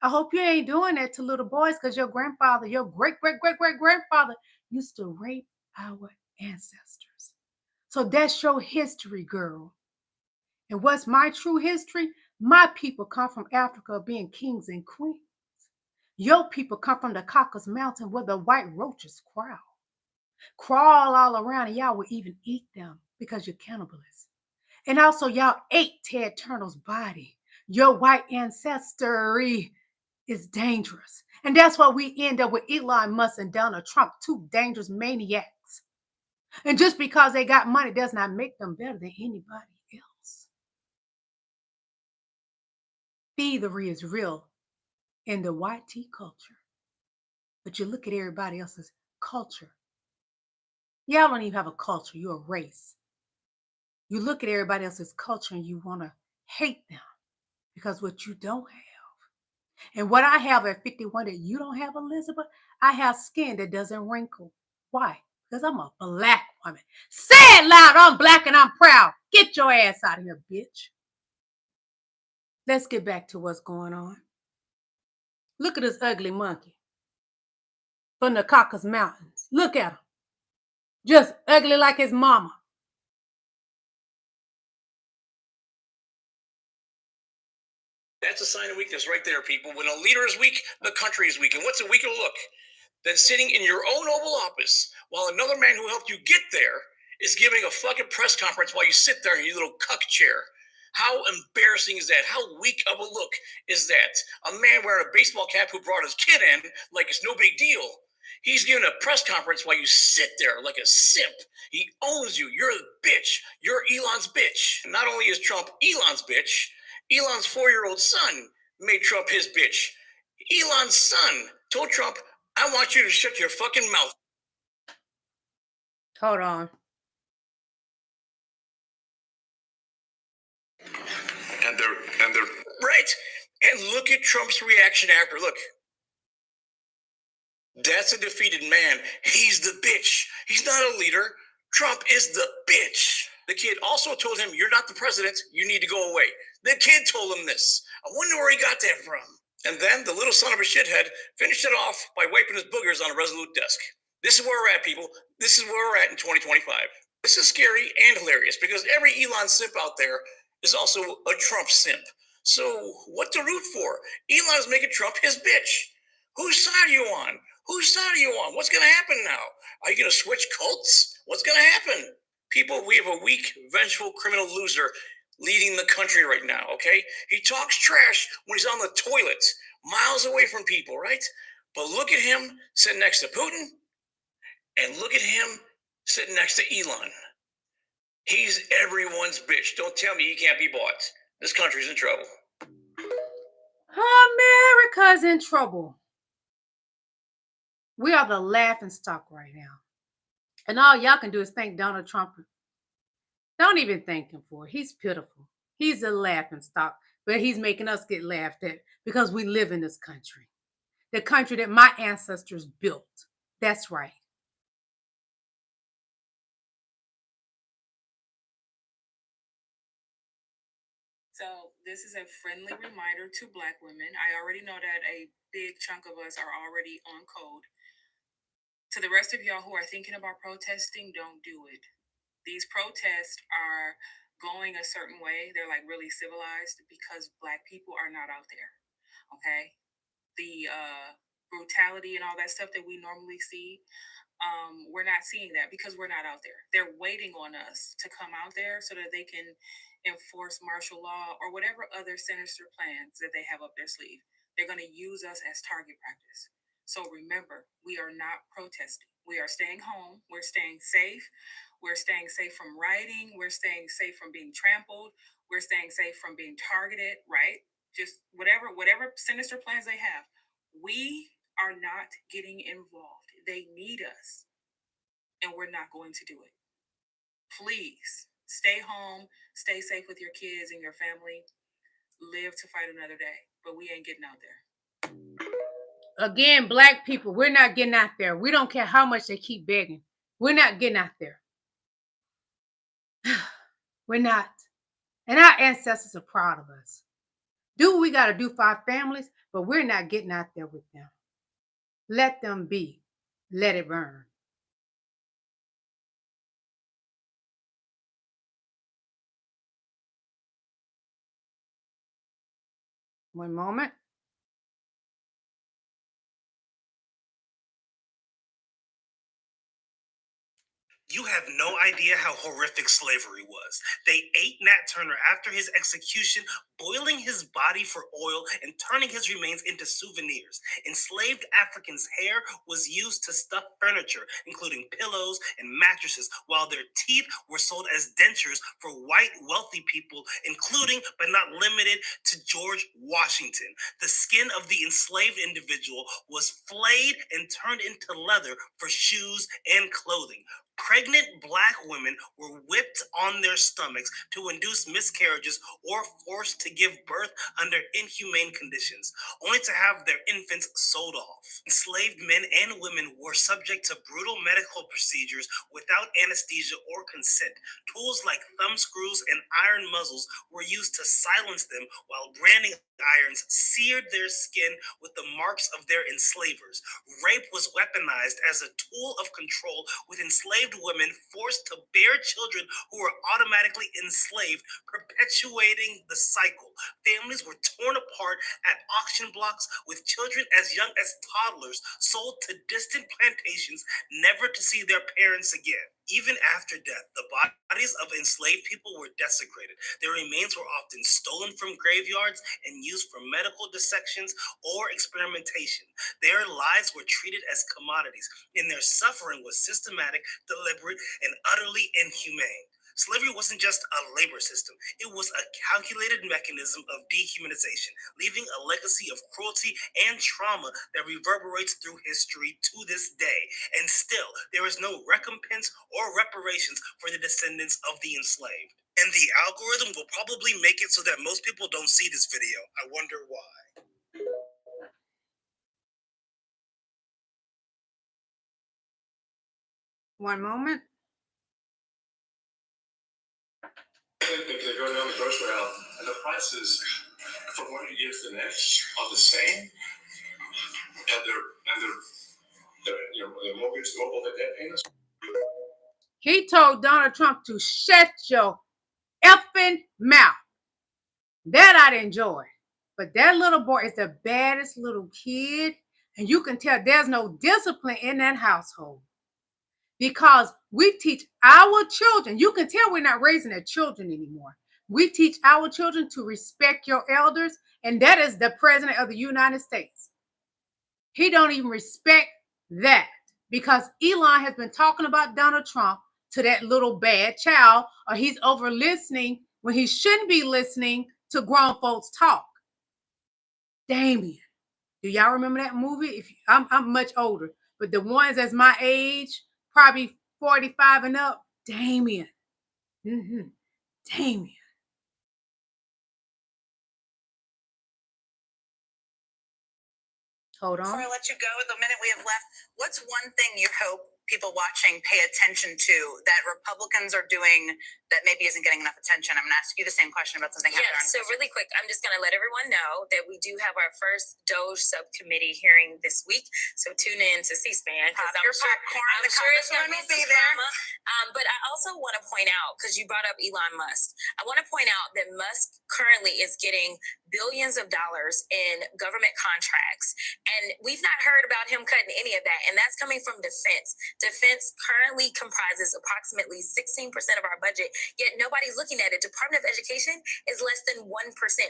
I hope you ain't doing that to little boys because your grandfather, your great-great-great-great-grandfather used to rape our ancestors. So that's your history, girl. And what's my true history? My people come from Africa being kings and queens. Your people come from the Caucasus Mountain where the white roaches crawl all around, and y'all will even eat them because you're cannibalists. And also y'all ate Ted Turner's body. Your white ancestry is dangerous. And that's why we end up with Elon Musk and Donald Trump, two dangerous maniacs. And just because they got money does not make them better than anybody else. Thievery is real in the white tea culture. But you look at everybody else's culture. Y'all don't even have a culture. You're a race. You look at everybody else's culture and you want to hate them because what you don't have. And what I have at 51 that you don't have, Elizabeth, I have skin that doesn't wrinkle. Why? Because I'm a black woman. Say it loud, I'm black and I'm proud. Get your ass out of here, bitch. Let's get back to what's going on. Look at this ugly monkey from the Caucasus Mountains. Look at him. Just ugly like his mama. That's a sign of weakness right there, people. When a leader is weak, the country is weak. And what's a weaker look than sitting in your own Oval Office while another man who helped you get there is giving a fucking press conference while you sit there in your little cuck chair? How embarrassing is that? How weak of a look is that? A man wearing a baseball cap who brought his kid in like it's no big deal. He's giving a press conference while you sit there like a simp. He owns you. You're a bitch. You're Elon's bitch. Not only is Trump Elon's bitch, Elon's 4-year-old son made Trump his bitch. Elon's son told Trump, I want you to shut your fucking mouth. Hold on. And they're right. And look at Trump's reaction after. Look. That's a defeated man. He's the bitch. He's not a leader. Trump is the bitch. The kid also told him, you're not the president. You need to go away. The kid told him this. I wonder where he got that from. And then the little son of a shithead finished it off by wiping his boogers on a Resolute desk. This is where we're at, people. This is where we're at in 2025. This is scary and hilarious because every Elon simp out there is also a Trump simp. So what to root for? Elon's making Trump his bitch. Whose side are you on? Whose side are you on? What's going to happen now? Are you going to switch cults? What's going to happen? People, we have a weak, vengeful, criminal loser leading the country right now, okay? He talks trash when he's on the toilet, miles away from people, right? But look at him sitting next to Putin, and look at him sitting next to Elon. He's everyone's bitch. Don't tell me he can't be bought. This country's in trouble. America's in trouble. We are the laughing stock right now. And all y'all can do is thank Donald Trump. Don't even thank him for it. He's pitiful. He's a laughing stock. But he's making us get laughed at because we live in this country. the country that my ancestors built. That's right. So this is a friendly reminder to Black women. I already know that a big chunk of us are already on code. To the rest of y'all who are thinking about protesting, don't do it. These protests are going a certain way. They're like really civilized because Black people are not out there. Okay? The brutality and all that stuff that we normally see, we're not seeing that because we're not out there. They're waiting on us to come out there so that they can enforce martial law or whatever other sinister plans that they have up their sleeve. They're going to use us as target practice. So remember, we are not protesting. We are staying home. We're staying safe. We're staying safe from rioting. We're staying safe from being trampled. We're staying safe from being targeted, right? Just whatever sinister plans they have. We are not getting involved. They need us, and we're not going to do it. Please stay home, stay safe with your kids and your family. Live to fight another day, but we ain't getting out there. Again, Black people, we're not getting out there. We don't care how much they keep begging. We're not getting out there. We're not. And our ancestors are proud of us. Do what we got to do for our families, but we're not getting out there with them. Let them be. Let it burn. One moment. You have no idea how horrific slavery was. They ate Nat Turner after his execution, boiling his body for oil and turning his remains into souvenirs. Enslaved Africans' hair was used to stuff furniture, including pillows and mattresses, while their teeth were sold as dentures for white wealthy people, including but not limited to George Washington. The skin of the enslaved individual was flayed and turned into leather for shoes and clothing. Pregnant Black women were whipped on their stomachs to induce miscarriages or forced to give birth under inhumane conditions, only to have their infants sold off. Enslaved men and women were subject to brutal medical procedures without anesthesia or consent. Tools like thumb screws and iron muzzles were used to silence them, while branding irons seared their skin with the marks of their enslavers. Rape was weaponized as a tool of control, with enslaved women forced to bear children who were automatically enslaved, perpetuating the cycle. Families were torn apart at auction blocks, with children as young as toddlers sold to distant plantations, never to see their parents again. Even after death, the bodies of enslaved people were desecrated. Their remains were often stolen from graveyards and used for medical dissections or experimentation. Their lives were treated as commodities, and their suffering was systematic, deliberate, and utterly inhumane. Slavery wasn't just a labor system. It was a calculated mechanism of dehumanization, leaving a legacy of cruelty and trauma that reverberates through history to this day. And still, there is no recompense or reparations for the descendants of the enslaved. And the algorithm will probably make it so that most people don't see this video. I wonder why. One moment. If they go down the grocery aisle and the prices from one year to the next are the same, and their mortgage go over debt payments. He told Donald Trump to shut your effing mouth. That I'd enjoy. But that little boy is the baddest little kid, and you can tell there's no discipline in that household. Because we teach our children, you can tell we're not raising their children anymore. We teach our children to respect your elders, and that is the president of the United States. He don't even respect that, because Elon has been talking about Donald Trump to that little bad child, or he's over listening when he shouldn't be listening to grown folks talk. Damien, do y'all remember that movie? I'm much older, but the ones that's my age, probably 45 and up, Damien. Damien. Hold on. Before I let you go, the minute we have left, what's one thing you hope people watching pay attention to that Republicans are doing that maybe isn't getting enough attention? I'm going to ask you the same question about something happening. Yeah, so really quick, I'm just going to let everyone know that we do have our first Doge subcommittee hearing this week. So tune in to C-SPAN. Pop your popcorn. I'm sure it's going to be some drama. But I also want to point out, because you brought up Elon Musk, I want to point out that Musk currently is getting billions of dollars in government contracts. And we've not heard about him cutting any of that. And that's coming from defense. Defense currently comprises approximately 16% of our budget, yet nobody's looking at it. Department of Education is less than 1%.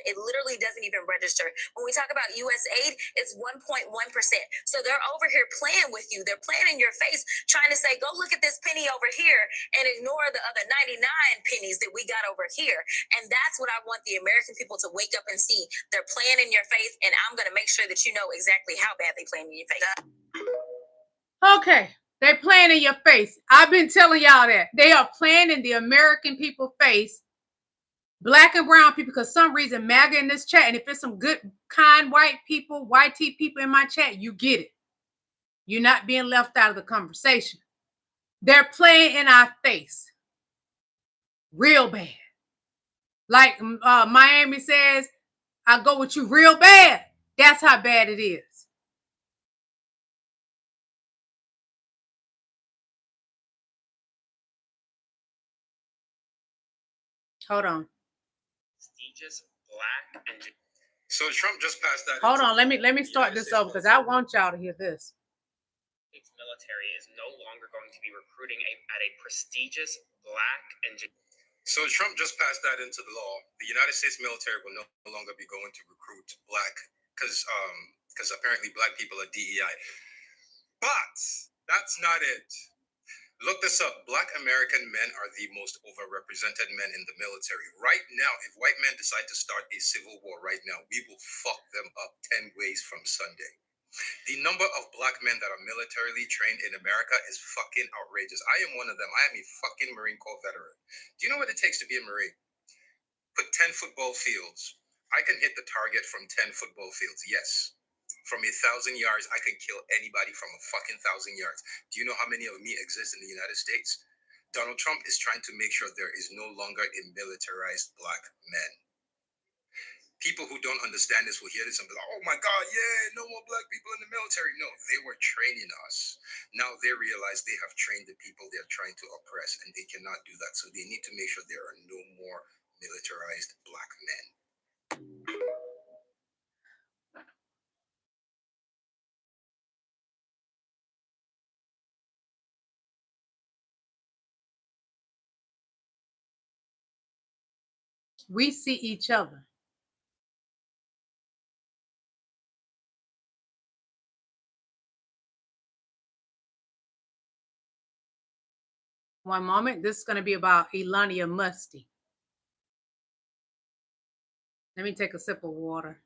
It literally doesn't even register. When we talk about U.S. aid, it's 1.1%. So they're over here playing with you. They're playing in your face, trying to say, go look at this penny over here and ignore the other 99 pennies that we got over here. And that's what I want the American people to wake up and see. They're playing in your face, and I'm going to make sure that you know exactly how bad they playing in your face. Okay. They're playing in your face. I've been telling y'all that. They are playing in the American people's face, black and brown people, because some reason MAGA in this chat, and if it's some good, kind white people, white tea people in my chat, you get it. You're not being left out of the conversation. They're playing in our face. Real bad. Like Miami says, I go with you real bad. That's how bad it is. Hold on. Prestigious black and So Trump just passed that. Hold on. Let me start this over because I want y'all to hear this. States military is no longer going to be recruiting at a prestigious black and So Trump just passed that into the law. The United States military will no longer be going to recruit black because apparently black people are DEI. But that's not it. Look this up. Black American men are the most overrepresented men in the military. Right now, if white men decide to start a civil war right now, we will fuck them up 10 ways from Sunday. The number of black men that are militarily trained in America is fucking outrageous. I am one of them. I am a fucking Marine Corps veteran. Do you know what it takes to be a Marine? Put 10 football fields. I can hit the target from 10 football fields. Yes. From 1,000 yards, I can kill anybody from a fucking 1,000 yards. Do you know how many of me exist in the United States? Donald Trump is trying to make sure there is no longer a militarized black men. People who don't understand this will hear this and be like, oh my God, yeah, no more black people in the military. No, they were training us. Now they realize they have trained the people they're trying to oppress, and they cannot do that. So they need to make sure there are no more militarized black men. We see each other. One moment. This is going to be about Elania Musty. Let me take a sip of water.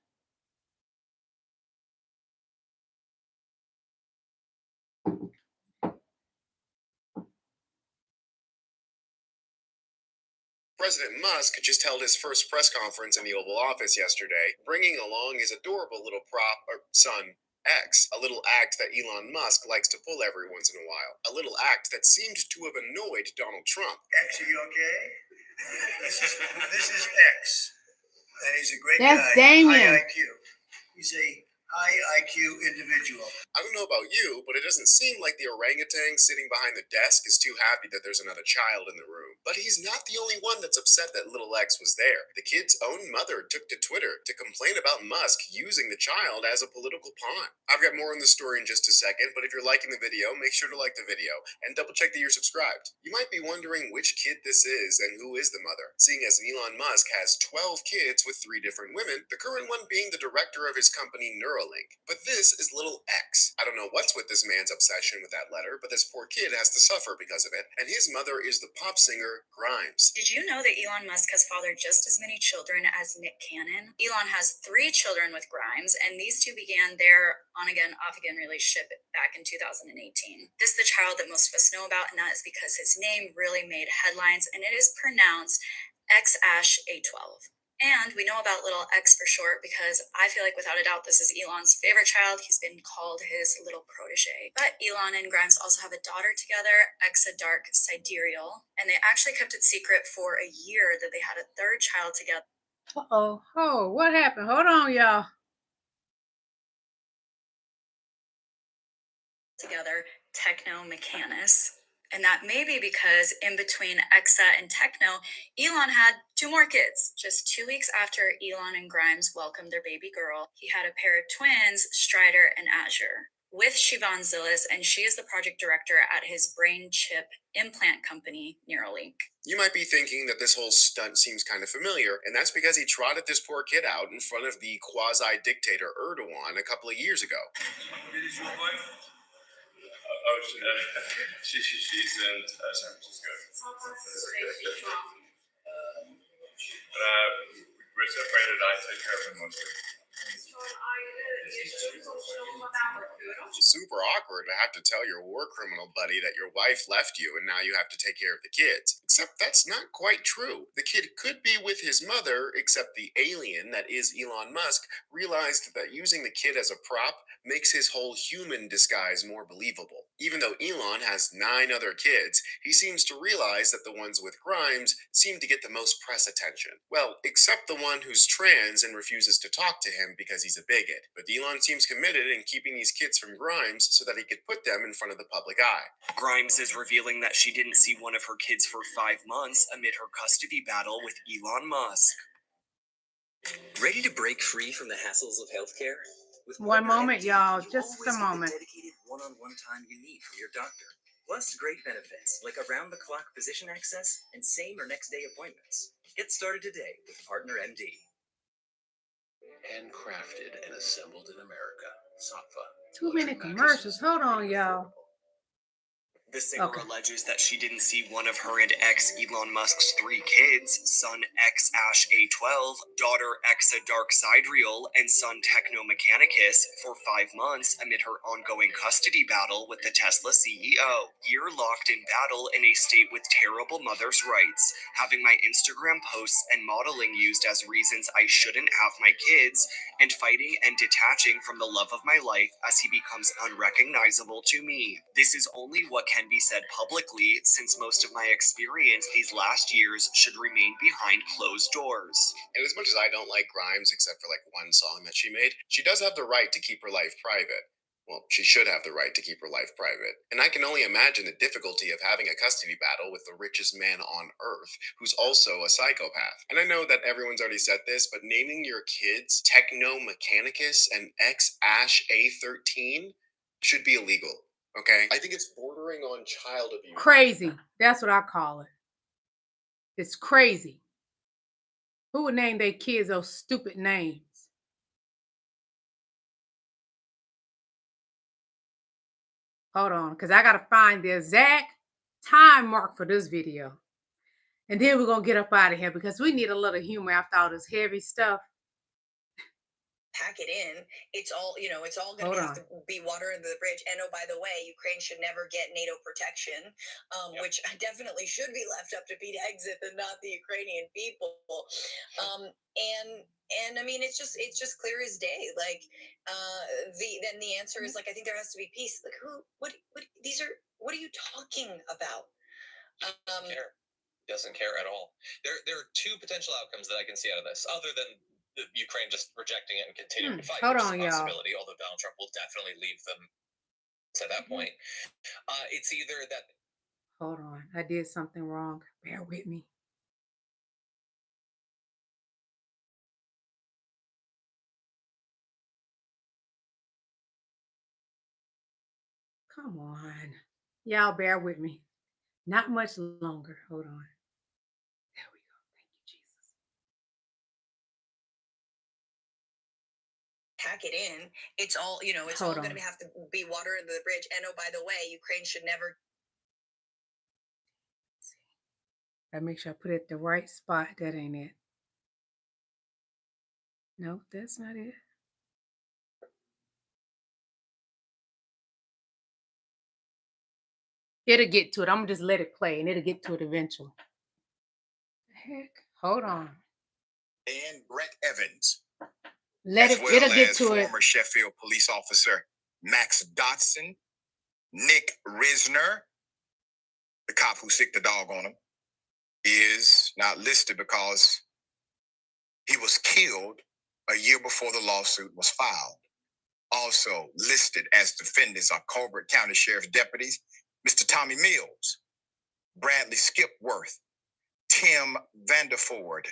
President Musk just held his first press conference in the Oval Office yesterday, bringing along his adorable little son, X, a little act that Elon Musk likes to pull every once in a while. A little act that seemed to have annoyed Donald Trump. X, are you okay? This is X. And he's a great That's guy. Damien. High IQ. He's a high IQ individual. I don't know about you, but it doesn't seem like the orangutan sitting behind the desk is too happy that there's another child in the room. But he's not the only one that's upset that little X was there. The kid's own mother took to Twitter to complain about Musk using the child as a political pawn. I've got more on the story in just a second, but if you're liking the video, make sure to like the video and double check that you're subscribed. You might be wondering which kid this is and who is the mother, seeing as Elon Musk has 12 kids with 3 different women, the current one being the director of his company Neuralink. But this is little X. I don't know what's with this man's obsession with that letter, but this poor kid has to suffer because of it, and his mother is the pop singer Grimes. Did you know that Elon Musk has fathered just as many children as Nick Cannon? Elon has 3 children with Grimes, and these two began their on-again, off-again relationship back in 2018. This is the child that most of us know about, and that is because his name really made headlines, and it is pronounced XAsh A12. And we know about little X for short because I feel like without a doubt this is Elon's favorite child. He's been called his little protege. But Elon and Grimes also have a daughter together, Exa Dark Sidereal, and they actually kept it secret for a year that they had a third child together. Uh-oh. Oh, what happened? Hold on, y'all. Together, Techno Mechanus. And that may be because in between Exa and Techno, Elon had 2 more kids. Just 2 weeks after Elon and Grimes welcomed their baby girl, he had a pair of twins, Strider and Azure, with Siobhan Zillis, and she is the project director at his brain chip implant company, Neuralink. You might be thinking that this whole stunt seems kind of familiar, and that's because he trotted this poor kid out in front of the quasi-dictator Erdogan a couple of years ago. Is your wife? She's in San Francisco. We're separated. I take care of him mostly. Super awkward to have to tell your war criminal buddy that your wife left you and now you have to take care of the kids. Except that's not quite true. The kid could be with his mother, except the alien that is Elon Musk realized that using the kid as a prop makes his whole human disguise more believable. Even though Elon has 9 other kids, he seems to realize that the ones with Grimes seem to get the most press attention. Well, except the one who's trans and refuses to talk to him because he's a bigot. But Elon seems committed in keeping these kids from Grimes so that he could put them in front of the public eye. Grimes is revealing that she didn't see one of her kids for 5 months amid her custody battle with Elon Musk. Ready to break free from the hassles of healthcare? With One moment, y'all. Just a moment. Dedicated one-on-one time you need from your doctor. Plus great benefits like around-the-clock physician access and same or next-day appointments. Get started today with Partner MD. Handcrafted and assembled in America. Safa. Too many commercials. Hold on, y'all. The singer alleges that she didn't see one of her and ex Elon Musk's 3 kids, son X Ash A12, daughter Exa Dark Sidereal, and son Techno Mechanicus, for 5 months amid her ongoing custody battle with the Tesla CEO. Year locked in battle in a state with terrible mother's rights, having my Instagram posts and modeling used as reasons I shouldn't have my kids, and fighting and detaching from the love of my life as he becomes unrecognizable to me. This is only what can be said publicly, since most of my experience these last years should remain behind closed doors. And as much as I don't like Grimes, except for like one song that she made, she does have the right to keep her life private. Well, she should have the right to keep her life private. And I can only imagine the difficulty of having a custody battle with the richest man on earth, who's also a psychopath. And I know that everyone's already said this, but naming your kids Techno Mechanicus and X Ash A13 should be illegal. Okay? I think it's bordering on child abuse. Crazy. That's what I call it. It's crazy. Who would name their kids those stupid names? Hold on, because I got to find the exact time mark for this video. And then we're going to get up out of here because we need a little humor after all this heavy stuff. Pack it in. It's all, it's all going to have to be water under the bridge. And oh, by the way, Ukraine should never get NATO protection, which definitely should be left up to Pete Exit and not the Ukrainian people. And I mean, it's just clear as day. Like, then the answer is like, I think there has to be peace. Like, what are you talking about? Doesn't care at all. There are 2 potential outcomes that I can see out of this, other than Ukraine just rejecting it and continuing to fight. Hold which on, is a y'all. possibility, although Donald Trump will definitely leave them to that point. It's either that. Hold on. I did something wrong. Bear with me. Come on. Y'all bear with me. Not much longer. Hold on. There we go. Thank you, Jesus. Pack it in. It's all, it's all going to have to be water under the bridge. And oh, by the way, Ukraine should never. I make sure I put it at the right spot. That ain't it. Nope, that's not it. It'll get to it. I'm going to just let it play and it'll get to it eventually. Heck, hold on. and Brett Evans, It'll get to it. former Sheffield police officer Max Dotson, Nick Risner, the cop who sicked the dog on him, is not listed because he was killed a year before the lawsuit was filed. Also listed as defendants are Colbert County Sheriff's deputies, Mr. Tommy Mills, Bradley Skipworth, Tim Vanderford,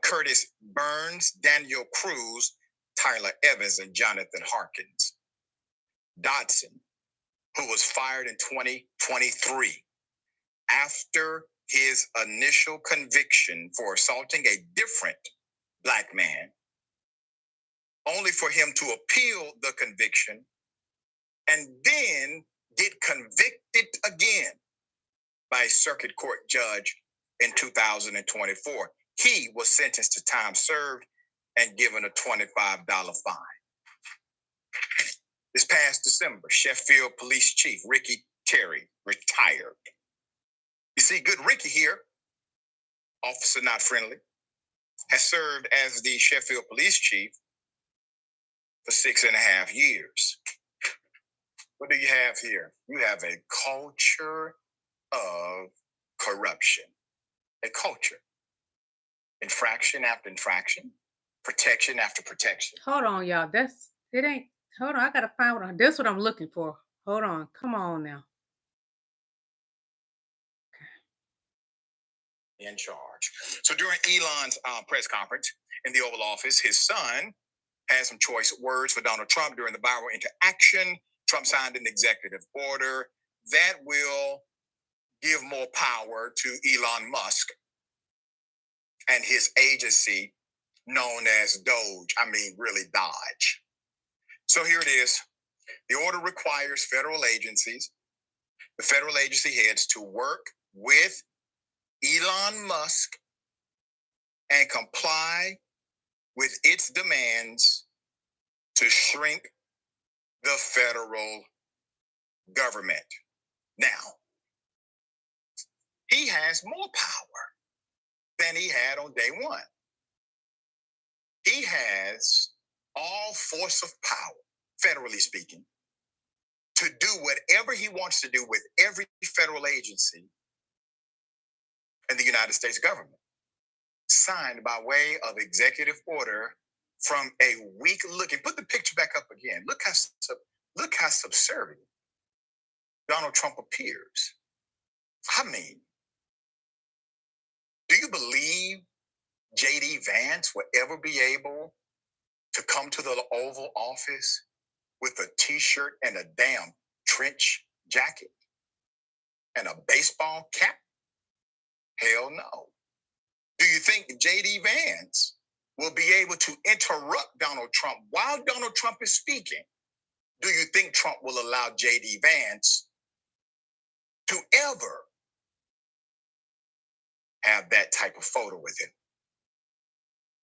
Curtis Burns, Daniel Cruz, Tyler Evans, and Jonathan Harkins. Dodson, who was fired in 2023 after his initial conviction for assaulting a different Black man, only for him to appeal the conviction and then get convicted again by a circuit court judge in 2024. He was sentenced to time served and given a $25 fine. This past December, Sheffield Police Chief Ricky Terry retired. You see, good Ricky here, officer not friendly, has served as the Sheffield Police Chief for 6.5 years. What do you have here? You have a culture of corruption, a culture. Infraction after infraction, protection after protection. Hold on, y'all. Hold on. I gotta find what this is what I'm looking for. Hold on. Come on now. In charge. So during Elon's press conference in the Oval Office, his son had some choice words for Donald Trump during the viral interaction. Trump signed an executive order that will give more power to Elon Musk and his agency known as really Dodge. So here it is. The order requires the federal agency heads to work with Elon Musk and comply with its demands to shrink the federal government. Now, he has more power than he had on day one. He has all force of power, federally speaking, to do whatever he wants to do with every federal agency in the United States government, signed by way of executive order from a weak looking. Put the picture back up again. Look how subservient Donald Trump appears. I mean, do you believe JD Vance will ever be able to come to the Oval Office with a t-shirt and a damn trench jacket and a baseball cap? Hell no. Do you think JD Vance will be able to interrupt Donald Trump while Donald Trump is speaking? Do you think Trump will allow JD Vance to ever have that type of photo with him?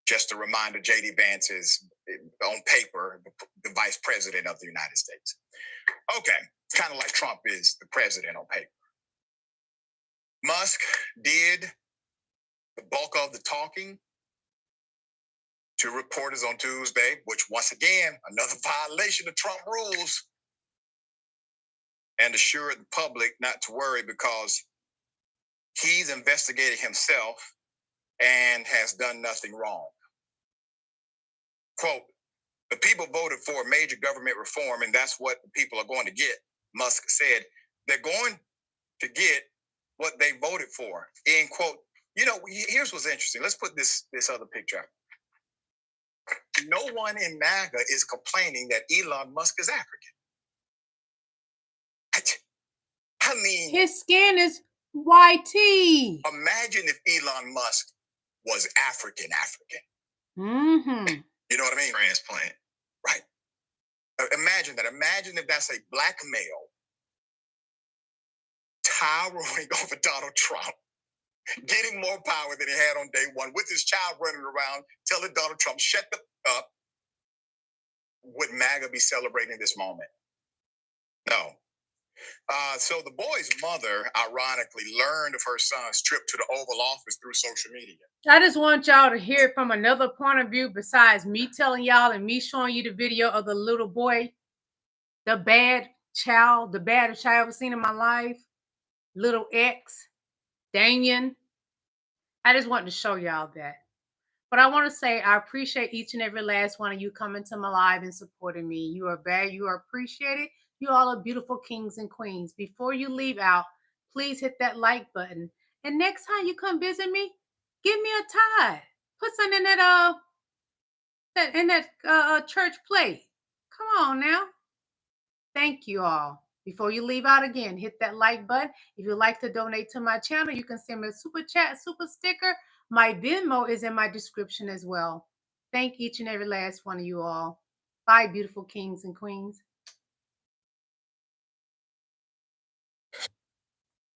Just a reminder, JD Vance is, on paper, the vice president of the United States. Okay, it's kind of like Trump is the president on paper. Musk did the bulk of the talking to reporters on Tuesday, which once again, another violation of Trump rules, and assured the public not to worry because he's investigated himself and has done nothing wrong. Quote, the people voted for major government reform, and that's what the people are going to get, Musk said. They're going to get what they voted for, end quote. You know, here's what's interesting. Let's put this other picture up. No one in MAGA is complaining that Elon Musk is African. I mean, his skin is YT. Imagine if Elon Musk was African. Mm-hmm. You know what I mean? Transplant. Right. Imagine that. Imagine if that's a black male towering over Donald Trump, getting more power than he had on day one, with his child running around telling Donald Trump, shut the up. Would MAGA be celebrating this moment? No. So the boy's mother, ironically, learned of her son's trip to the Oval Office through social media. I just want y'all to hear it from another point of view besides me telling y'all and me showing you the video of the little boy, the baddest child I've ever seen in my life, little X, Damien. I just wanted to show y'all that. But I want to say I appreciate each and every last one of you coming to my live and supporting me. You are bad. You are appreciated. You all are beautiful kings and queens. Before you leave out, please hit that like button. And next time you come visit me, give me a tithe. Put something in that church plate. Come on now. Thank you all. Before you leave out again, hit that like button. If you'd like to donate to my channel, you can send me a super chat, super sticker. My Venmo is in my description as well. Thank each and every last one of you all. Bye, beautiful kings and queens.